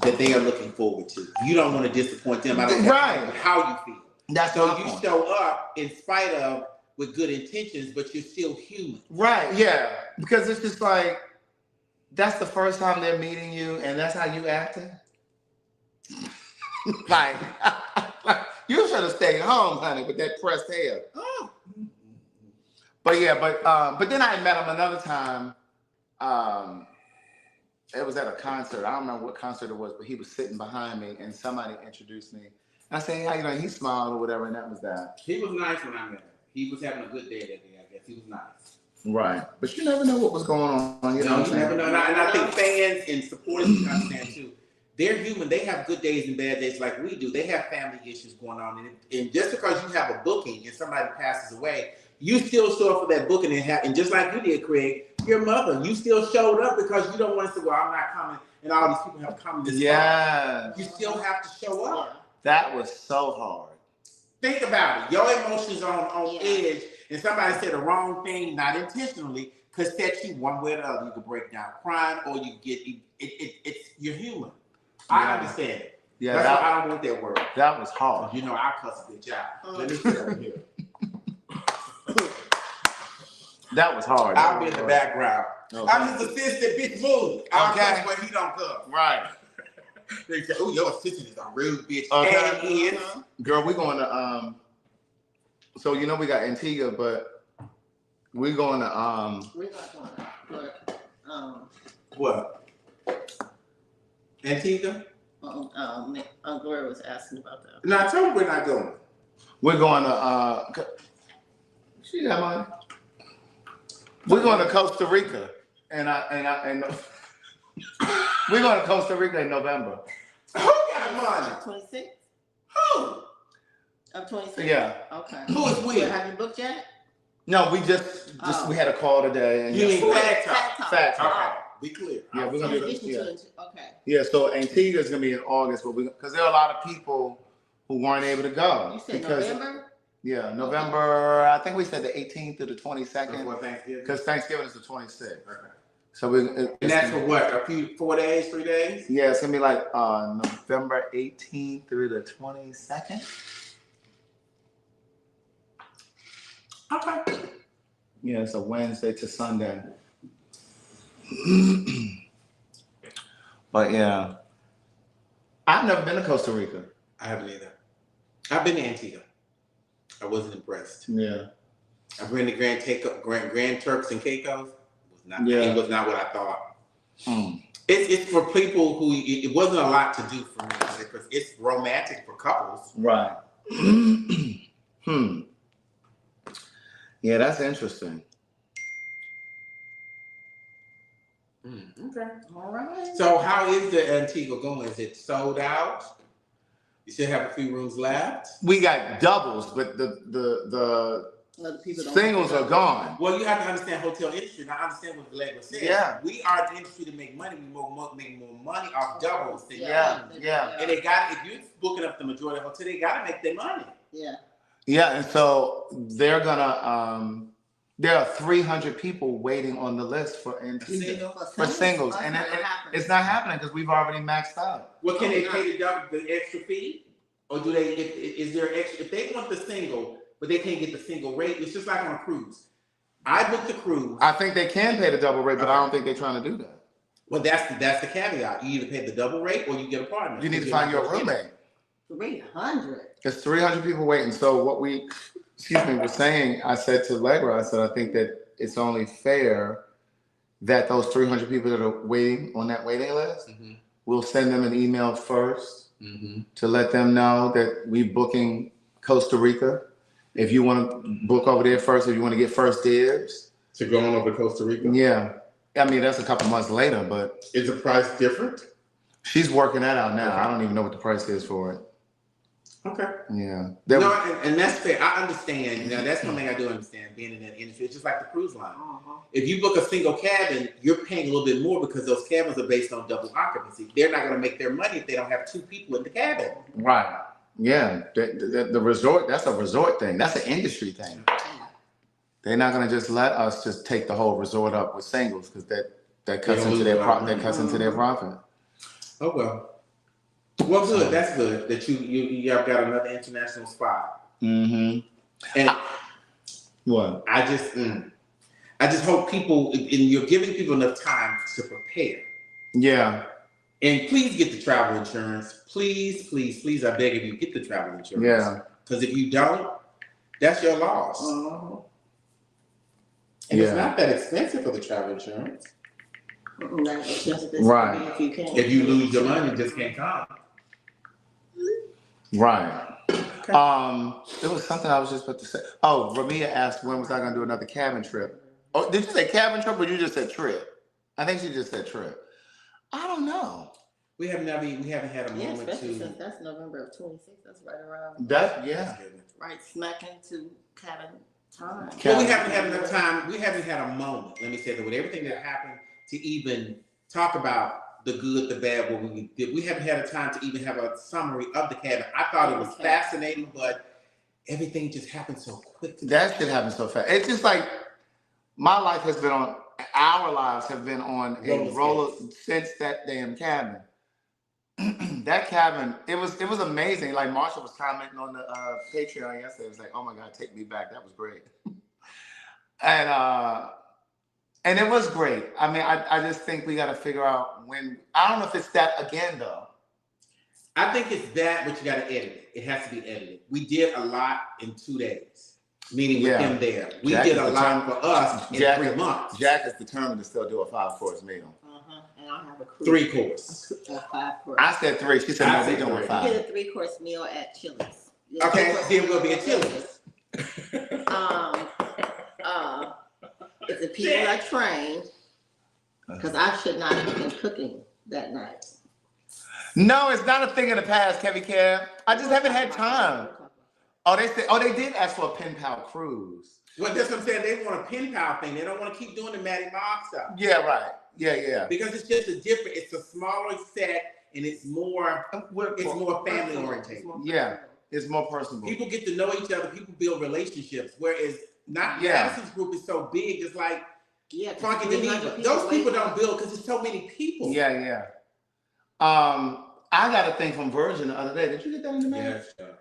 that they are looking forward to, you don't want to disappoint them. I don't care how you feel. That's so you show up in spite of with good intentions, but you're still human. Right, yeah. Because it's just like, that's the first time they're meeting you, and that's how you acting? like, you should have stayed home, honey, with that pressed hair. But yeah, but then I met him another time. It was at a concert. I don't remember what concert it was, but he was sitting behind me, and somebody introduced me. And I said, hey, how you doing? He smiled or whatever, and that was that. He was nice when I met him. He was having a good day that day, I guess. He was nice. Right. But you never know what was going on. You know what I'm saying? Never know. And I think fans and supporters understand too. They're human. They have good days and bad days like we do. They have family issues going on. And just because you have a booking and somebody passes away, you still show up for that booking and just like you did, Craig, your mother, you still showed up because you don't want to say, well, I'm not coming. And all these people have come this far. You still have to show up. That was so hard. Think about it. Your emotions are on edge, and somebody said the wrong thing, not intentionally, could set you one way or the other. You could break down crying, or you get it's you're human. I understand it. Yeah, that's why I don't want that word. That was hard. You know, I cuss a bitch out. Let me sit over here. That was hard. I'll be in the background. Okay. I'm his assistant, bitch. Move. I'll cuss when he don't come. Right. They say, "Oh, your assistant is a rude bitch." Okay. And girl, we're going to so you know we got Antigua, but we're going to We're not going to, but what? Antigua? Gloria was asking about that. No, I told her we're not going. we're going to she got money. We're going to Costa Rica, and we're going to Costa Rica in November. Who got money? 26? Who? Of 26? Yeah. Okay. Who is we? Have you booked yet? No, we just we had a call today. And You mean PhagTawlk? PhagTawlk. Okay, be clear. Yeah, we're gonna In do addition yeah. to okay. Yeah, so Antigua is gonna be in August, but because there are a lot of people who weren't able to go. You said because, November? Yeah, November. I think we said the 18th to the 22nd. Before Thanksgiving. Because Thanksgiving is the 26th. Okay. So we. And that's for what? 4 days, 3 days? Yeah, it's gonna be like November 18th through the 22nd. Okay. Yeah, it's a Wednesday to Sunday. But yeah, I've never been to Costa Rica. I haven't either. I've been to Antigua. I wasn't impressed. Yeah. I've been to Grand Turks and Caicos. It was not what I thought. It's for people who it wasn't a lot to do for me because it's romantic for couples. Right. Yeah, that's interesting. Okay. All right. So how is the Antigua going? Is it sold out? You still have a few rooms left? We got doubles, but the singles are gone. Well, you have to understand hotel industry. And I understand what the label says. Yeah. We are the industry to make money. We make more money off doubles. Than Yeah. And they got, if you're booking up the majority of the hotel, they got to make their money. Yeah. Yeah, and so they're gonna. There are 300 people waiting on the list for Antigua for singles, and it's not happening because we've already maxed out. Well, can they pay the extra fee, or do they? Is there extra? If they want the single, but they can't get the single rate, it's just like on a cruise. I booked the cruise. I think they can pay the double rate, but I don't think they're trying to do that. Well, that's the caveat. You either pay the double rate or you get a partner. You need to find your roommate. 300. There's 300 people waiting. So what we, were saying, I said to Allegra, I said, I think that it's only fair that those 300 people that are waiting on that waiting list, we'll send them an email first to let them know that we're booking Costa Rica. If you want to book over there first, if you want to get first dibs. To go on over to Costa Rica? Yeah. I mean, that's a couple months later, but. Is the price different? She's working that out now. Okay. I don't even know what the price is for it. Okay. Yeah. No, and that's fair. I understand. Now, that's one thing I do understand, being in that industry. It's just like the cruise line. If you book a single cabin, you're paying a little bit more because those cabins are based on double occupancy. They're not going to make their money if they don't have 2 people in the cabin. Right. Yeah. The resort, that's a resort thing. That's an industry thing. They're not going to just let us just take the whole resort up with singles because that cuts into their profit. Oh, well. Well, good. That's good that you have got another international spot. Mm-hmm. And what? I just hope people, and you're giving people enough time to prepare. Yeah. And please get the travel insurance. Please, please, please, I beg of you, get the travel insurance. Yeah. Because if you don't, that's your loss. And it's not that expensive for the travel insurance. Right. If you lose your money, you just can't come. Right. There was something I was just about to say. Oh, Ramia asked when was I going to do another cabin trip. Oh, did you say cabin trip or you just said trip? I think she just said trip. I don't know. We haven't had a moment especially to. since that's November of 26th. That's right around. Yeah. Right smack into cabin time. Well, we haven't had enough time. We haven't had a moment. Let me say that with everything that happened to even talk about the good, the bad, what we did. We haven't had a time to even have a summary of the cabin. I thought it was fascinating, but everything just happened so quickly. That shit happened so fast. It's just like my life has been on. Our lives have been on a roller since that damn cabin. That cabin, it was amazing. Like Marsha was commenting on the Patreon yesterday. It was like, oh my God, take me back. That was great. And it was great. I mean, I just think we got to figure out when. I don't know if it's that again though. I think it's that, but you got to edit it. It has to be edited. We did a lot in 2 days, meaning with him there. We did a lot for us in 3 months. Jack is determined to still do a 5-course meal. And I have a cruise. 3 course. A 5-course. I said 3. She said, no, we doing 5. You get a 3-course meal at Chili's. Okay, then we'll be at Chili's. If the people are trained, because I should not have been cooking that night. No, it's not a thing in the past, Kevin Kev. I just haven't had time. Oh, they did ask for a pen pal cruise. Well, that's what I'm saying. They want a pen pal thing. They don't want to keep doing the Maddie Mob stuff. Yeah, right. Yeah. Because it's just it's a smaller set and it's more family oriented. Yeah, it's more personal. People get to know each other. People build relationships. Whereas Madison's group is so big. It's like Funky Geneva. Those people don't build because there's so many people. Yeah. I got a thing from Virgin the other day. Did you get that in the mail? Yeah, sure.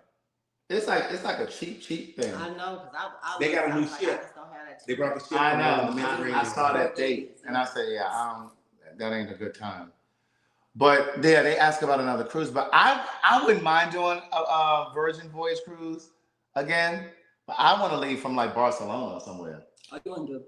It's like a cheap thing. I know, because they got a new ship. They brought the ship. I know. I saw that date, and I said, that ain't a good time. But yeah, they asked about another cruise, but I wouldn't mind doing a Virgin Voyage cruise again. But I want to leave from like Barcelona or somewhere. Are you want to do a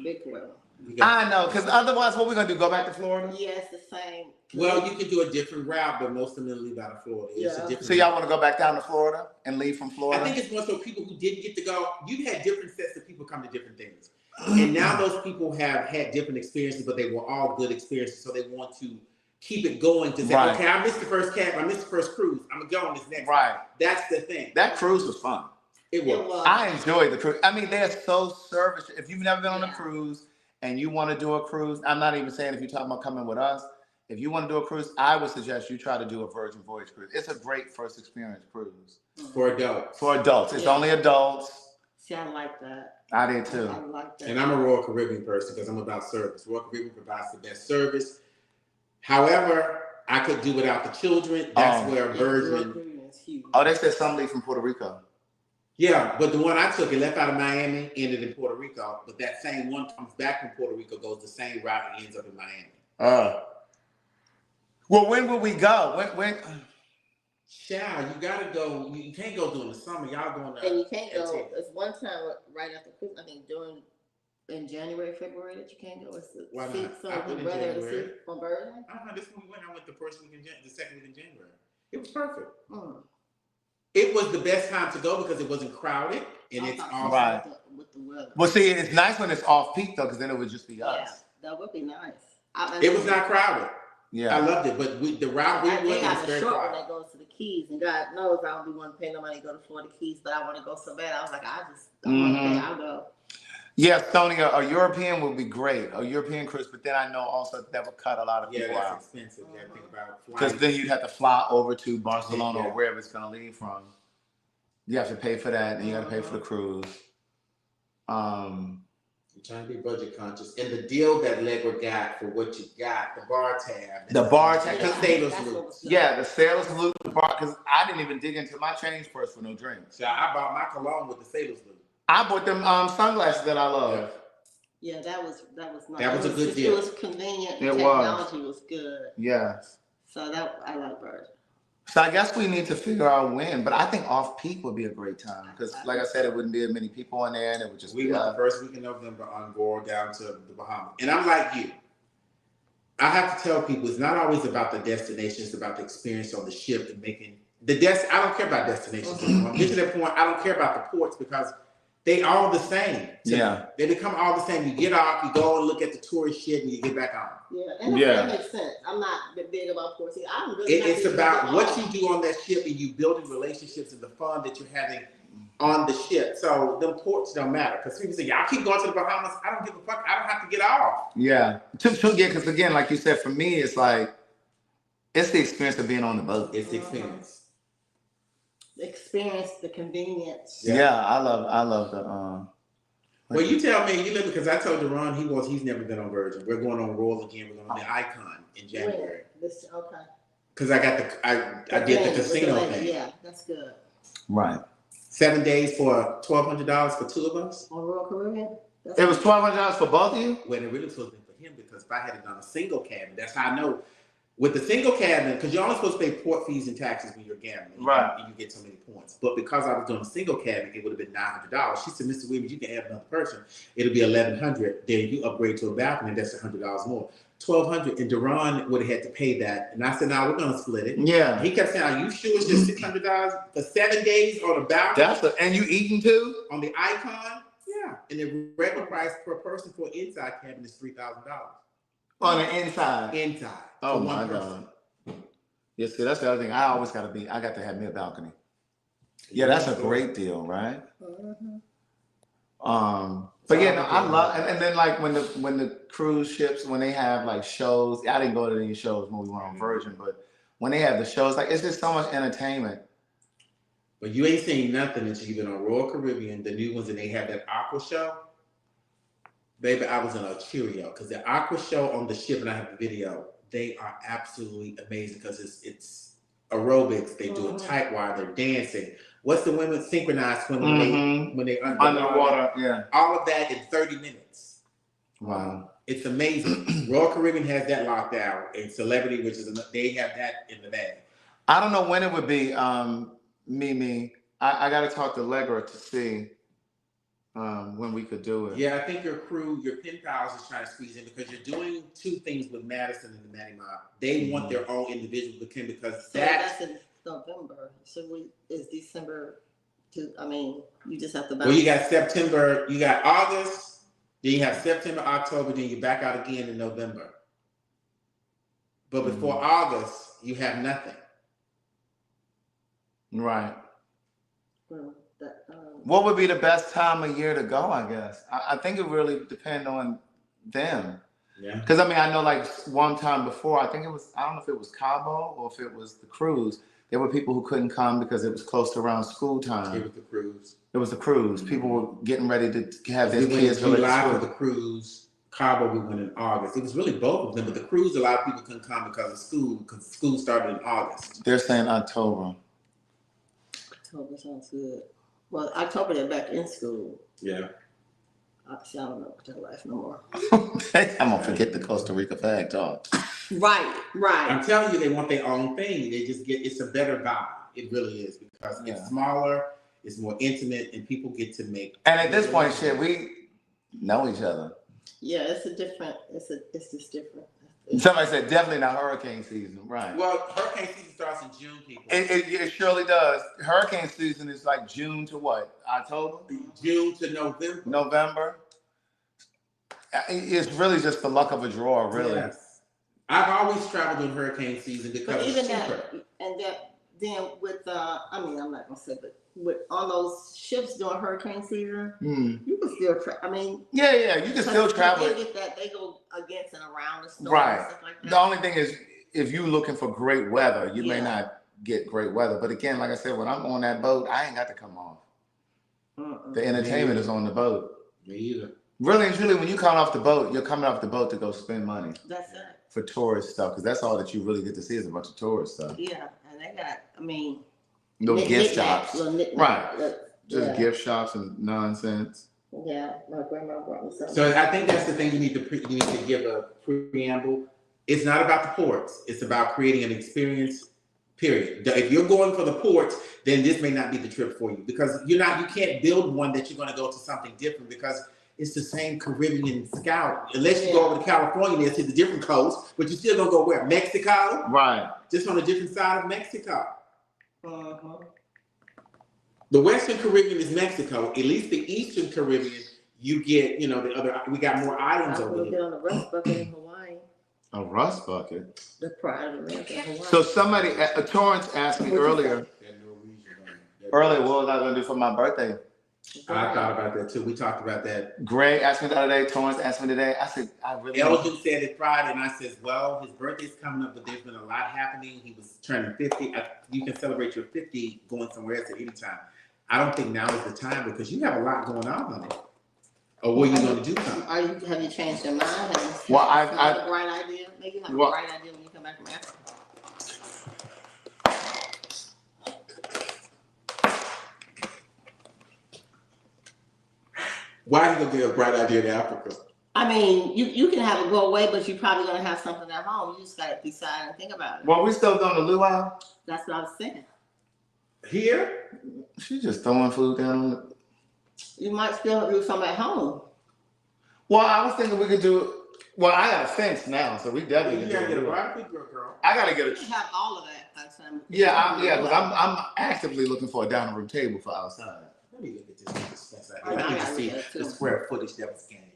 big one? I know, because otherwise, what we gonna do? Go back to Florida? Yes, the same. Well, you could do a different route, but most of them leave out of Florida. It's a different so y'all want to go back down to Florida and leave from Florida? I think it's more so people who didn't get to go. You've had different sets of people come to different things. And now those people have had different experiences, but they were all good experiences. So they want to keep it going to say, okay, I missed the first cab, I missed the first cruise. I'm going to go on this next one. That's the thing. That cruise was fun. It was. I enjoyed the cruise. I mean, they're so service. If you've never been on a cruise and you want to do a cruise, I'm not even saying if you're talking about coming with us. If you want to do a cruise, I would suggest you try to do a Virgin Voyage cruise. It's a great first experience cruise. For adults. For adults. It's only adults. See, I like that. I did too. I like that. And I'm a Royal Caribbean person because I'm about service. Royal Caribbean provides the best service. However, I could do without the children. That's where Virgin. Oh, they said some leave from Puerto Rico. Yeah, but the one I took, it left out of Miami, ended in Puerto Rico. But that same one comes back from Puerto Rico, goes the same route, and ends up in Miami. Well, when will we go? When? Child, you gotta go. You can't go during the summer. Y'all going to. And you can't go. It's one time right after Christmas. I think in January, February that you can't go. It's the Why not? seat, so I went in rather the January. seat from Virgin. This one we went. I went the first week the second week in January. It was perfect. It was the best time to go because it wasn't crowded and it's awesome. Right. With the weather. Well, see, it's nice when it's off peak though, because then it would just be us. Yeah, that would be nice. It was not crowded. Yeah. I loved it, but the route we went was got the very short one crowded. that goes to the Keys, and God knows I don't be wanting to pay nobody to go to Florida Keys, but I want to go so bad. I was like, I just don't want to pay. I'll go. Yeah, Sonia, a European would be great, a European cruise, but then I know also that would cut a lot of people out. Yeah, that's expensive. You gotta think about Because flights. then you'd have to fly over to Barcelona Yeah. or wherever it's going to leave from. You have to pay for that, and you got to pay for the cruise. You're trying to be budget conscious. And the deal that Legger got for what you got, the bar tab. The bar tab. The sailor's loop. Yeah, the sailors salute the bar, because I didn't even dig into my change purse for no drinks. So I bought my cologne with the sailor's loop. I bought them sunglasses that I love. Yeah, that was nice. That was a good deal. It was convenient. The It technology was good. Yes. So that I like Virgin. So I guess we need to figure out when, but I think off peak would be a great time because, like I said, it wouldn't be as many people in there, and it would just We be went the first week in November on board down to the Bahamas. And I'm like you. I have to tell people it's not always about the destination, it's about the experience on the ship and making the I don't care about destinations anymore. I'm getting to that point, I don't care about the ports because they all the same. Yeah. They become all the same. You get off, you go and look at the tourist shit, and you get back on. Yeah, and that makes sense. I'm not big about ports. I'm really It's about what you do on that ship and you building relationships and the fun that you're having on the ship. So them ports don't matter. Because people say, y'all keep going to the Bahamas. I don't give a fuck. I don't have to get off. Yeah. Because again, like you said, for me, it's like, it's the experience of being on the boat. It's the experience. The experience, the convenience. Yeah, I love the Well, you tell me, you live because I told Deron he's never been on Virgin. We're going on Royal again. We're going on the Icon in January. Okay. Because I did the casino thing. Yeah, that's good. right. 7 days for $1,200 for two of us. On Royal Caribbean? It was $1,200 for both of you? When it really was supposed to be for him because if I had it done a single cabin, that's how I know. With the single cabin, because you're only supposed to pay port fees and taxes when you're gambling. Right. And you get so many points. But because I was doing a single cabin, it would have been $900. She said, Mr. Williams, you can add another person. It'll be $1,100. Then you upgrade to a balcony, that's $100 more. $1,200. And Deron would have had to pay that. And I said, no, we're going to split it. Yeah. And he kept saying, are you sure it's just $600 for 7 days on a balcony? And you eating too? On the Icon? Yeah. And the regular price per person for an inside cabin is $3,000. On the inside? Inside. Oh for my one person. God. Yeah, see, that's the other thing. I got to have me a balcony. Yeah, that's a great deal, right? Mm-hmm. But yeah, no, I love, and then like when the cruise ships, when they have like shows, I didn't go to any shows when we went on Virgin, but when they have the shows, like it's just so much entertainment. But you ain't seen nothing until you've been on Royal Caribbean, the new ones, and they have that aqua show. Baby, I was in a Cheerio because the aqua show on the ship, and I have the video. They are absolutely amazing because it's aerobics. They do a tight wire. They're dancing. What's the women synchronized swimming when they Underwater? Yeah. All of that in 30 minutes. Wow. It's amazing. Royal Caribbean has that locked down, and Celebrity, which is they have that in the bag. I don't know when it would be, Mimi. I got to talk to Legger to see when we could do it. Yeah, I think your crew, your pen pals is trying to squeeze in because you're doing two things with Madison and the Matty Mob. They want their own individual booking because that's in November. So is December you just have to Well, you got September, you got August, then you have September, October, then you're back out again in November. But before August, you have nothing. Right. What would be the best time of year to go, I guess? I think it really depends on them. Yeah. Because, I know like one time before, I don't know if it was Cabo or if it was the cruise. There were people who couldn't come because it was close to around school time. It was the cruise. It was the cruise. People were getting ready to have their We went kids in go to July school. for the cruise. Cabo, we went in August. It was really both of them, but the cruise, a lot of people couldn't come because school started in August. They're saying October. October sounds good. Well, October they're back in school. Yeah. I don't know about their life no more. I'm gonna forget the Costa Rica PhagTawlk. Right. I'm telling you, they want their own thing. They just it's a better vibe. It really is because it's smaller, it's more intimate, and people get to make. And at this point, shit, we know each other. Yeah, it's just different. Somebody said definitely not hurricane season, right? Well, hurricane season starts in June, people. It surely does. Hurricane season is like June to what? October? June to November. November. It's really just the luck of a draw, really. Yes. I've always traveled during hurricane season because But even it's cheaper. that, and that, then with, I mean, I'm not gonna say, but with on those ships during hurricane season, you can still I mean. Yeah, you can still travel. They get that, they go against and around the storm Right. and stuff like that. The only thing is, if you're looking for great weather, you may not get great weather. But again, like I said, when I'm on that boat, I ain't got to come off. The entertainment is on the boat. Me either. Really and truly, when you come off the boat, you're coming off the boat to go spend money. That's it. For tourist stuff, because that's all that you really get to see is a bunch of tourist stuff. Yeah, and they got, I mean, Little gift shops. Right. Just yeah. gift shops and nonsense. Yeah, my grandma brought me something. So I think that's the thing you need to give a preamble. It's not about the ports. It's about creating an experience. Period. If you're going for the ports, then this may not be the trip for you because you can't build one that you're going to go to something different because it's the same Caribbean scout. Unless you go over to California, it's a different coast, but you're still gonna go where? Mexico? Right. Just on a different side of Mexico. The Western Caribbean is Mexico. At least the Eastern Caribbean, you get, the other. We got more islands over here. On the rust bucket in Hawaii. A rust bucket. The Pride of America in Hawaii. So somebody, Torrance asked me earlier. Earlier, what was I gonna do for my birthday? I thought about that too. We talked about that. Greg asked me the other day. Torrance asked me today. I said, I really. Elgin said it Friday, and I said, well, his birthday's coming up, but there's been a lot happening. He was turning 50. You can celebrate your 50 going somewhere else at any time. I don't think now is the time because you have a lot going on, honey. Or were you going to do something? Have you changed your mind? Well, I have a bright idea. Maybe you have a bright idea when you come back from Africa. Why are you gonna get a bright idea in Africa? I mean, you can have it go away, but you're probably gonna have something at home. You just gotta decide and think about it. Well, we still doing the luau? That's what I was saying. Here? She's just throwing food down. You might still do something at home. Well, I was thinking we could do. Well, I got a fence now, so we definitely. You gotta get a barbecue, girl. I gotta get a. You can have all of that. Yeah, because I'm actively looking for a dining room table for outside. Let me look at this fence out here. I need to see the square footage that was gained.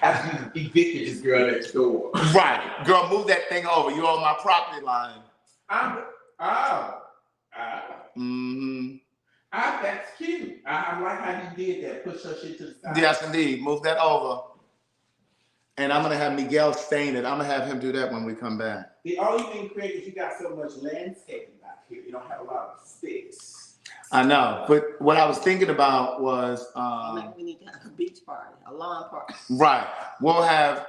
After you evicted this girl next door. Right. Girl, move that thing over. You're on my property line. That's cute. I like how you did that. Push her shit to the side. Yes, indeed. Move that over. And I'm going to have Miguel stain it. I'm going to have him do that when we come back. The only thing, Craig, is you got so much landscaping back here. You don't have a lot of space. I know. But what I was thinking about was... Maybe we need to have a beach party, a lawn party. Right. We'll have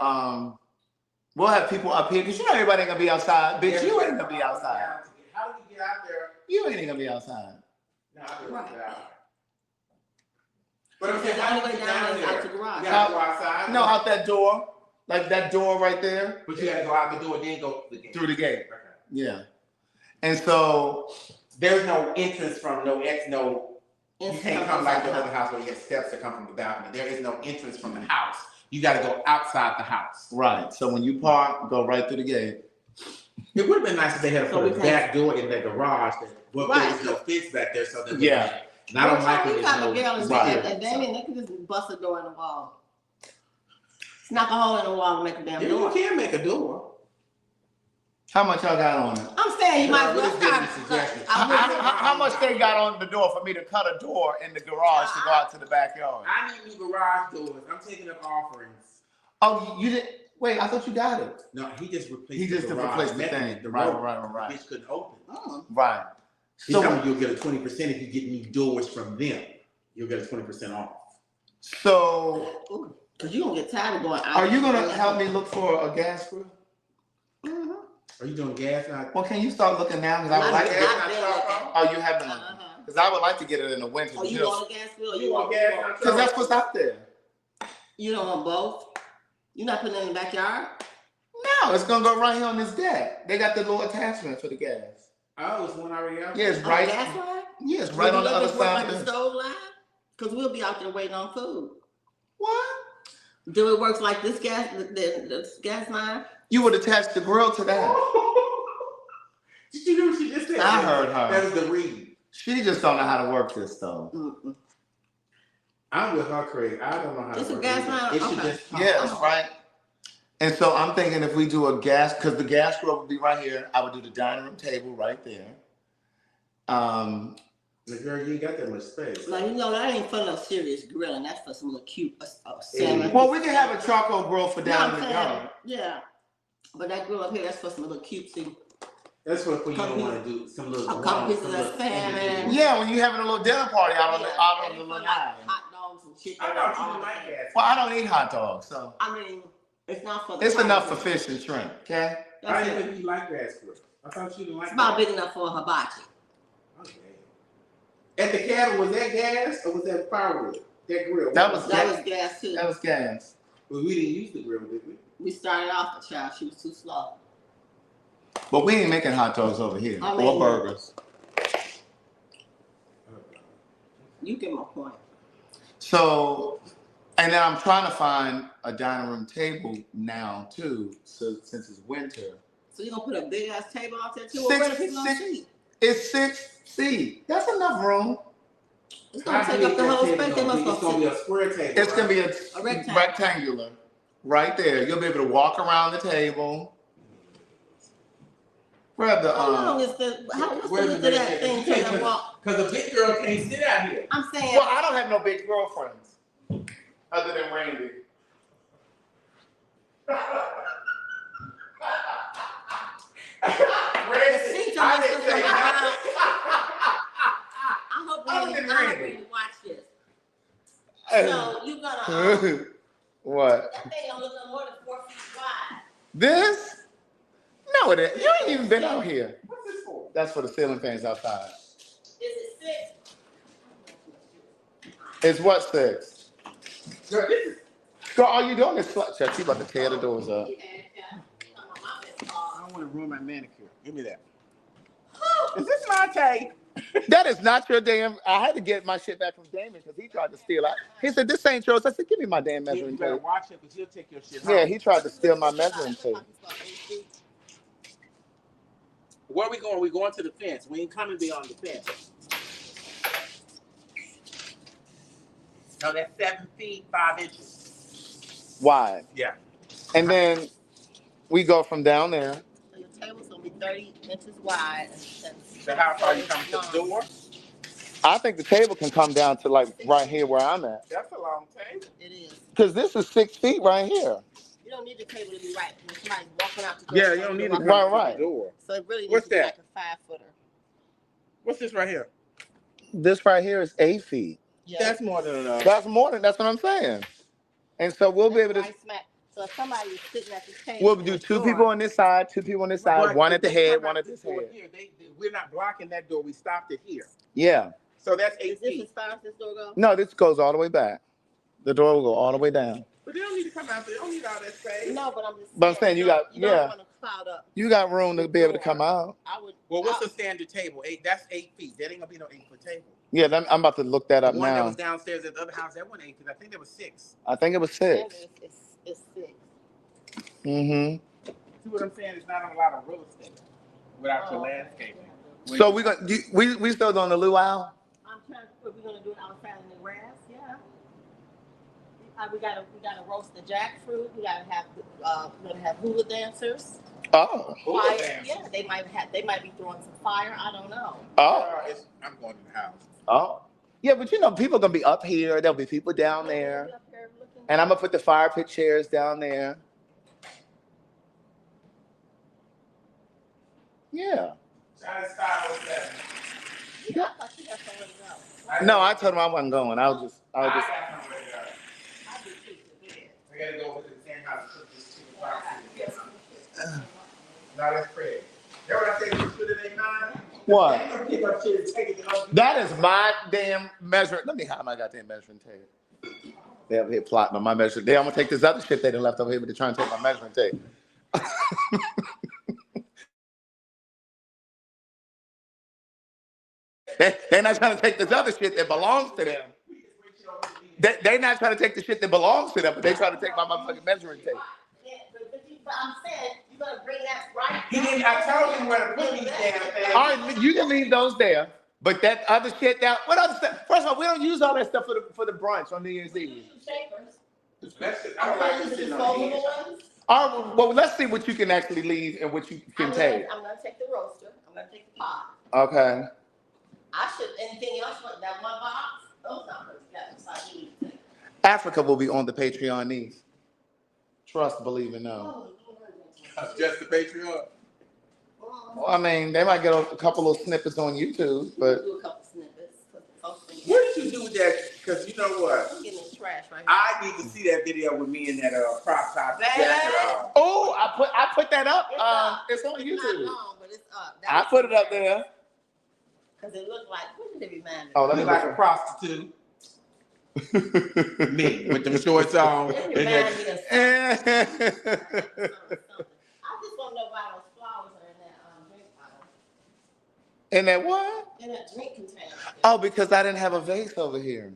people up here, because you know everybody ain't going to be outside. Bitch, you ain't going to be outside. How do you get out there? You ain't going to be outside. No, I Right. But I'm saying, how do you get down there? Out to the garage. You gotta go outside? No, out that door. Like that door right there. But you gotta go out the door and then go through the gate. Through the gate. Okay. Yeah. And so there's no entrance from you can't come like the other house where you get steps that come from the balcony. There is no entrance from the house. You gotta go outside the house. right. So when you park, go right through the gate. It would have been nice if they had put a back door in the garage there Right. was no fence back there so that Yeah. And I don't like when you there's got no a girl is right. and Damien, they can just bust a door in the wall. Knock a hole in the wall and make a damn You door. can make a door. How much y'all got on it? I'm saying you might as We're well just giving you start. suggestions. How much they got on the door for me to cut a door in the garage to go out to the backyard? I need new garage doors. I'm taking up offerings. Oh, you didn't? Wait, I thought you got it. No, he just replaced He just the garage replaced the mechanism. thing. The Right. The bitch couldn't open. Oh. Right. He's So, telling you you'll get a 20% if you get new doors from them. You'll get a 20% off. Because you're going to get tired of going out. are you going to help me look for a gas grill? Mm-hmm. Are you doing gas now? Well, can you start looking now? Because I would like to get. Not Oh, you have been looking. Because I would like to get it in the winter. Oh, you want a gas bill? You want gas? Because that's what's out there. You don't want both? You're not putting it in the backyard? No, it's gonna go right here on this deck. They got the little attachment for the gas. Oh, it's one already out? Yeah, it's On right. the gas line? Yeah, it's right on the other Like side. the stove line? Because we'll be out there waiting on food. What? Do it works like this gas, the gas line? You would attach the grill to that. Did you hear what she just said? I heard her. That was the read. She just don't know how to work this though. Mm-mm. I'm with her, Craig. I don't know how It's to a work gas it. line? It should Okay. just Yes, right. And so I'm thinking if we do a gas, because the gas grill would be right here, I would do the dining room table right there. The girl, you ain't got that much space. Like, you know, that ain't for no serious grilling. That's for some little cute salmon. Well, we can have a charcoal grill for down in the yard. Yeah. But that grill up here, that's for some little cutesy. That's what you don't want to do. Some little A couple pieces of salmon. Yeah, when you having a little dinner party out on the Yeah, little like night. hot dogs and chicken. I thought you didn't like gas. Well, I don't eat hot dogs, so I mean, it's not for the it's party. enough for fish and shrimp. Okay. I That's didn't it. think you like gas grill. I thought you didn't like It's about gas. big enough for a hibachi. Okay. At the cabin, was that gas or was that firewood? That grill? That was That was gas too. That was gas. Well, we didn't use the grill, did we? We started off the child. She was too slow. But we ain't making hot dogs over here I or mean- burgers. You get my point. So, and then I'm trying to find a dining room table now too. So since it's winter, So you gonna put a big ass table out there too? Six- Where the people gonna six- sit? it's 6 feet. That's enough room. It's gonna take up the whole space. They must It's go gonna be sit. a square table. It's gonna be a rectangle. rectangular, right there. You'll be able to walk around the table. Grab the How long is the? What's the Where's width the of that big- thing? Take a walk. Because a big girl can't sit out here. I'm saying. Well, I don't have no big girlfriends other than Randy. The seats are I didn't say I hope Other Randy, than I hope Randy. Randy watch this. nothing. So you gonna What? that thing don't look no more than 4 feet wide. This? No, it ain't. You ain't even been out here. What's this for? That's for the ceiling fans outside. Is it 6? It's what 6? Girl, this is Girl, all you doing is slut check. You about to tear the doors up. Yeah. I don't want to ruin my manicure. Give me that. Is this my tape? That is not your damn. I had to get my shit back from Damon because he tried to steal it. He said, "This ain't yours." I said, "Give me my damn You measuring better tape." watch it because he'll take your shit Yeah, home. he tried to steal my measuring tape. Where we going? We going to the fence. We ain't coming beyond the fence. No, that's 7 feet, 5 inches. Wide. Yeah. And then we go from down there. So your table's gonna be 30 inches wide. So how far you coming to the door? I think the table can come down to like right here where I'm at. That's a long table. It is. Because this is 6 feet right here. You don't need the table to be right when somebody's walking out the door. Yeah, you don't need to come Right, to the door. So it really needs What's to be that? like a 5-footer. What's this right here? This right here is 8 feet. Yeah. That's more than enough. That's more than, that's what I'm saying. And so we'll be able to, Right smack. So if somebody is sitting at the table. we'll do 2 people on this side, 2 people on this side, But one at the they head, come one out at this door head. here. We're not blocking that door. We stopped it here. Yeah. So that's 8 Is this feet. as far as this door goes? No, this goes all the way back. The door will go all the way down. But they don't need to come out there. They don't need all that space. No, but I'm just. But I'm saying you got- don't yeah. want to cloud up. You got room to be able to come out. I would. Well, what's the standard table? That's 8 feet. That ain't gonna be no 8-foot table. Yeah, I'm about to look that The up one that now. was downstairs at the other house, that wasn't 8 feet. I think that was 6. I think it was 6. It's 6. Mm-hmm. See what I'm saying? It's not a lot of real estate without your Oh, okay. landscaping. So we still doing the luau? I'm trying to. We're gonna do it outside in the grass. Yeah. We gotta roast the jackfruit. We gotta have we're gonna have hula dancers. Oh. Fire. Yeah, they might be throwing some fire. I don't know. Oh. I'm going to the house. Oh. Yeah, but you know, people gonna be up here. There'll be people down there. Up here looking- And I'm gonna put the fire pit chairs down there. Yeah. Size 507. Yeah, I thought you had somewhere to go. No, I told him I wasn't going. I'll just I got somewhere to go. I do too. To bed. I gotta go over to the same house and cook this chicken box. No, that's Craig. That what I said? You put it in mine. What? I'm gonna pick up shit and take it up. That is my damn measuring. Let me hide my goddamn measuring tape. They over here plotting on my measuring. I'm gonna take this other shit they done left over here, but they're trying to take my measuring tape. They're not trying to take this other shit that belongs to them. We just wait till over to They not trying to take the shit that belongs to them, but they trying to take my motherfucking measuring tape. Yeah, but I'm saying you gotta bring that right. He didn't. I told him where to put these damn things. All right, you can leave those there, but that other shit down. What other stuff? First of all, we don't use all that stuff for the brunch on New Year's Eve. I don't like this shit on the ones. All right, well, let's see what you can actually leave and what you can take. I'm gonna take the roaster. I'm gonna take the pot. Okay. I should. Anything else? That one box? Those numbers. That's what I need to take. Africa will be on the Patreon needs. Trust, believe, and know. Just the Patreon. Well, I mean, they might get a couple of snippets on YouTube, but Do a couple snippets. What did you do with that? Because you know what? I'm getting this trash right I need to see that video with me in that crop top jacket on. oh, I put that up. It's on It's not YouTube. long, but it's up. I put it up there. Because it looked like, what did it remind me? Oh, of? let me Look like a prostitute. Me with them shorts on. It And reminded me of something. Eh. I just want to know why those flowers are in that drink bottle. And that what? In that drink container. Oh, because I didn't have a vase over here.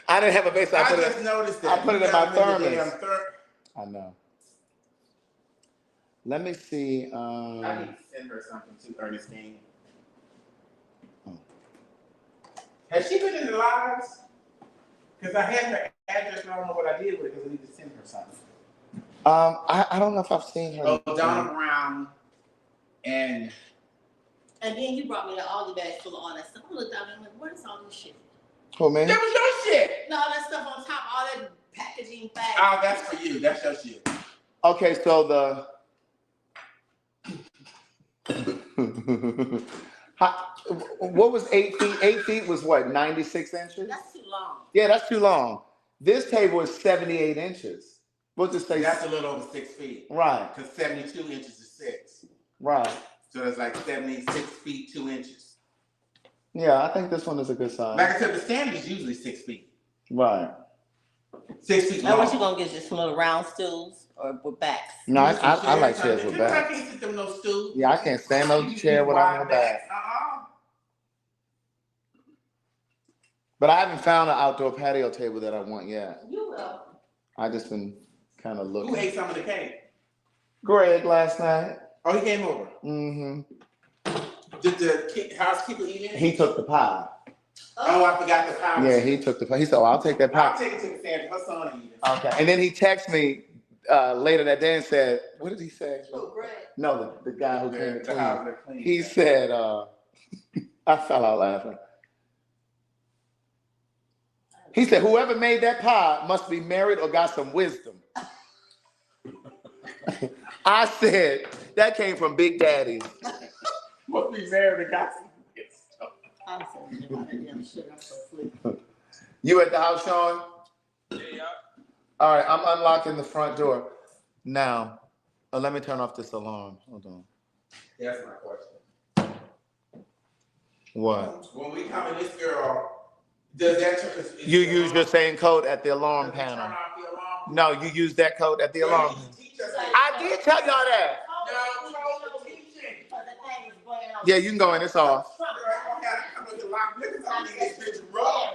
I didn't have a vase. I just noticed that. I put it in my thermos. I know. Let me see. I need to send her something to Ernestine. Has she been in the lives? Because I had her address and I don't know what I did with it because I need to send her something. I don't know if I've seen her. Oh, Donna Brown and And then you brought me the Aldi bag full of all that stuff. I looked out and I'm like, what is all this shit? Who, man? that was your shit. No, all that stuff on top, all that packaging bags. Oh, that's for you. That's your shit. Okay, so the what was 8 feet? 8 feet was what? 96 inches? That's too long. Yeah, that's too long. This table is 78 inches. We'll just say That's a little over 6 feet. right, Because 72 inches is 6. right. So that's like 76 feet 2 inches. Yeah, I think this one is a good size. Like I said, the standard is usually 6 feet. Right. 6 feet Now, long. what you gonna get? Just some little round stools or with backs? No, I like chairs with I back. can't sit them no stool. Yeah, I can't stand no chair without no back. But I haven't found an outdoor patio table that I want yet. You will. I just been kind of Who looking. ate some of the cake? Greg last night. Oh, he came over. Mm-hmm. Did the housekeeper eat it? He took the pie. Oh, I forgot the pie. Yeah, he took the pie. He said, "Oh, I'll take that I'll pie." take it to the stand. Her son eat it. Okay. And then he texted me later that day and said, "What did he say?" Oh, Greg. No, the guy who came to The house clean. they're cleaning. He said, I fell out laughing. He said, "Whoever made that pie must be married or got some wisdom." I said, "That came from Big Daddy." Must be married and got some wisdom. I'm sorry about that damn shit. I'm so sleepy. You at the house, Sean? Yeah. All right, I'm unlocking the front door. Now, let me turn off this alarm. Hold on. That's my question. What? When we come in, this girl, does that You use your same code at the alarm Does it turn panel. off the alarm? No, you use that code at the Yeah, alarm. you teach us how to- I did tell y'all that. No, no, the teaching. Yeah, you can go in. It's off. Girl, I don't have to come with the lock. Look at how many this bitch roll.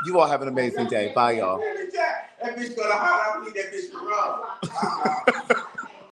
You all have an amazing day. Bye, y'all. That bitch gonna holler. I need that bitch to run.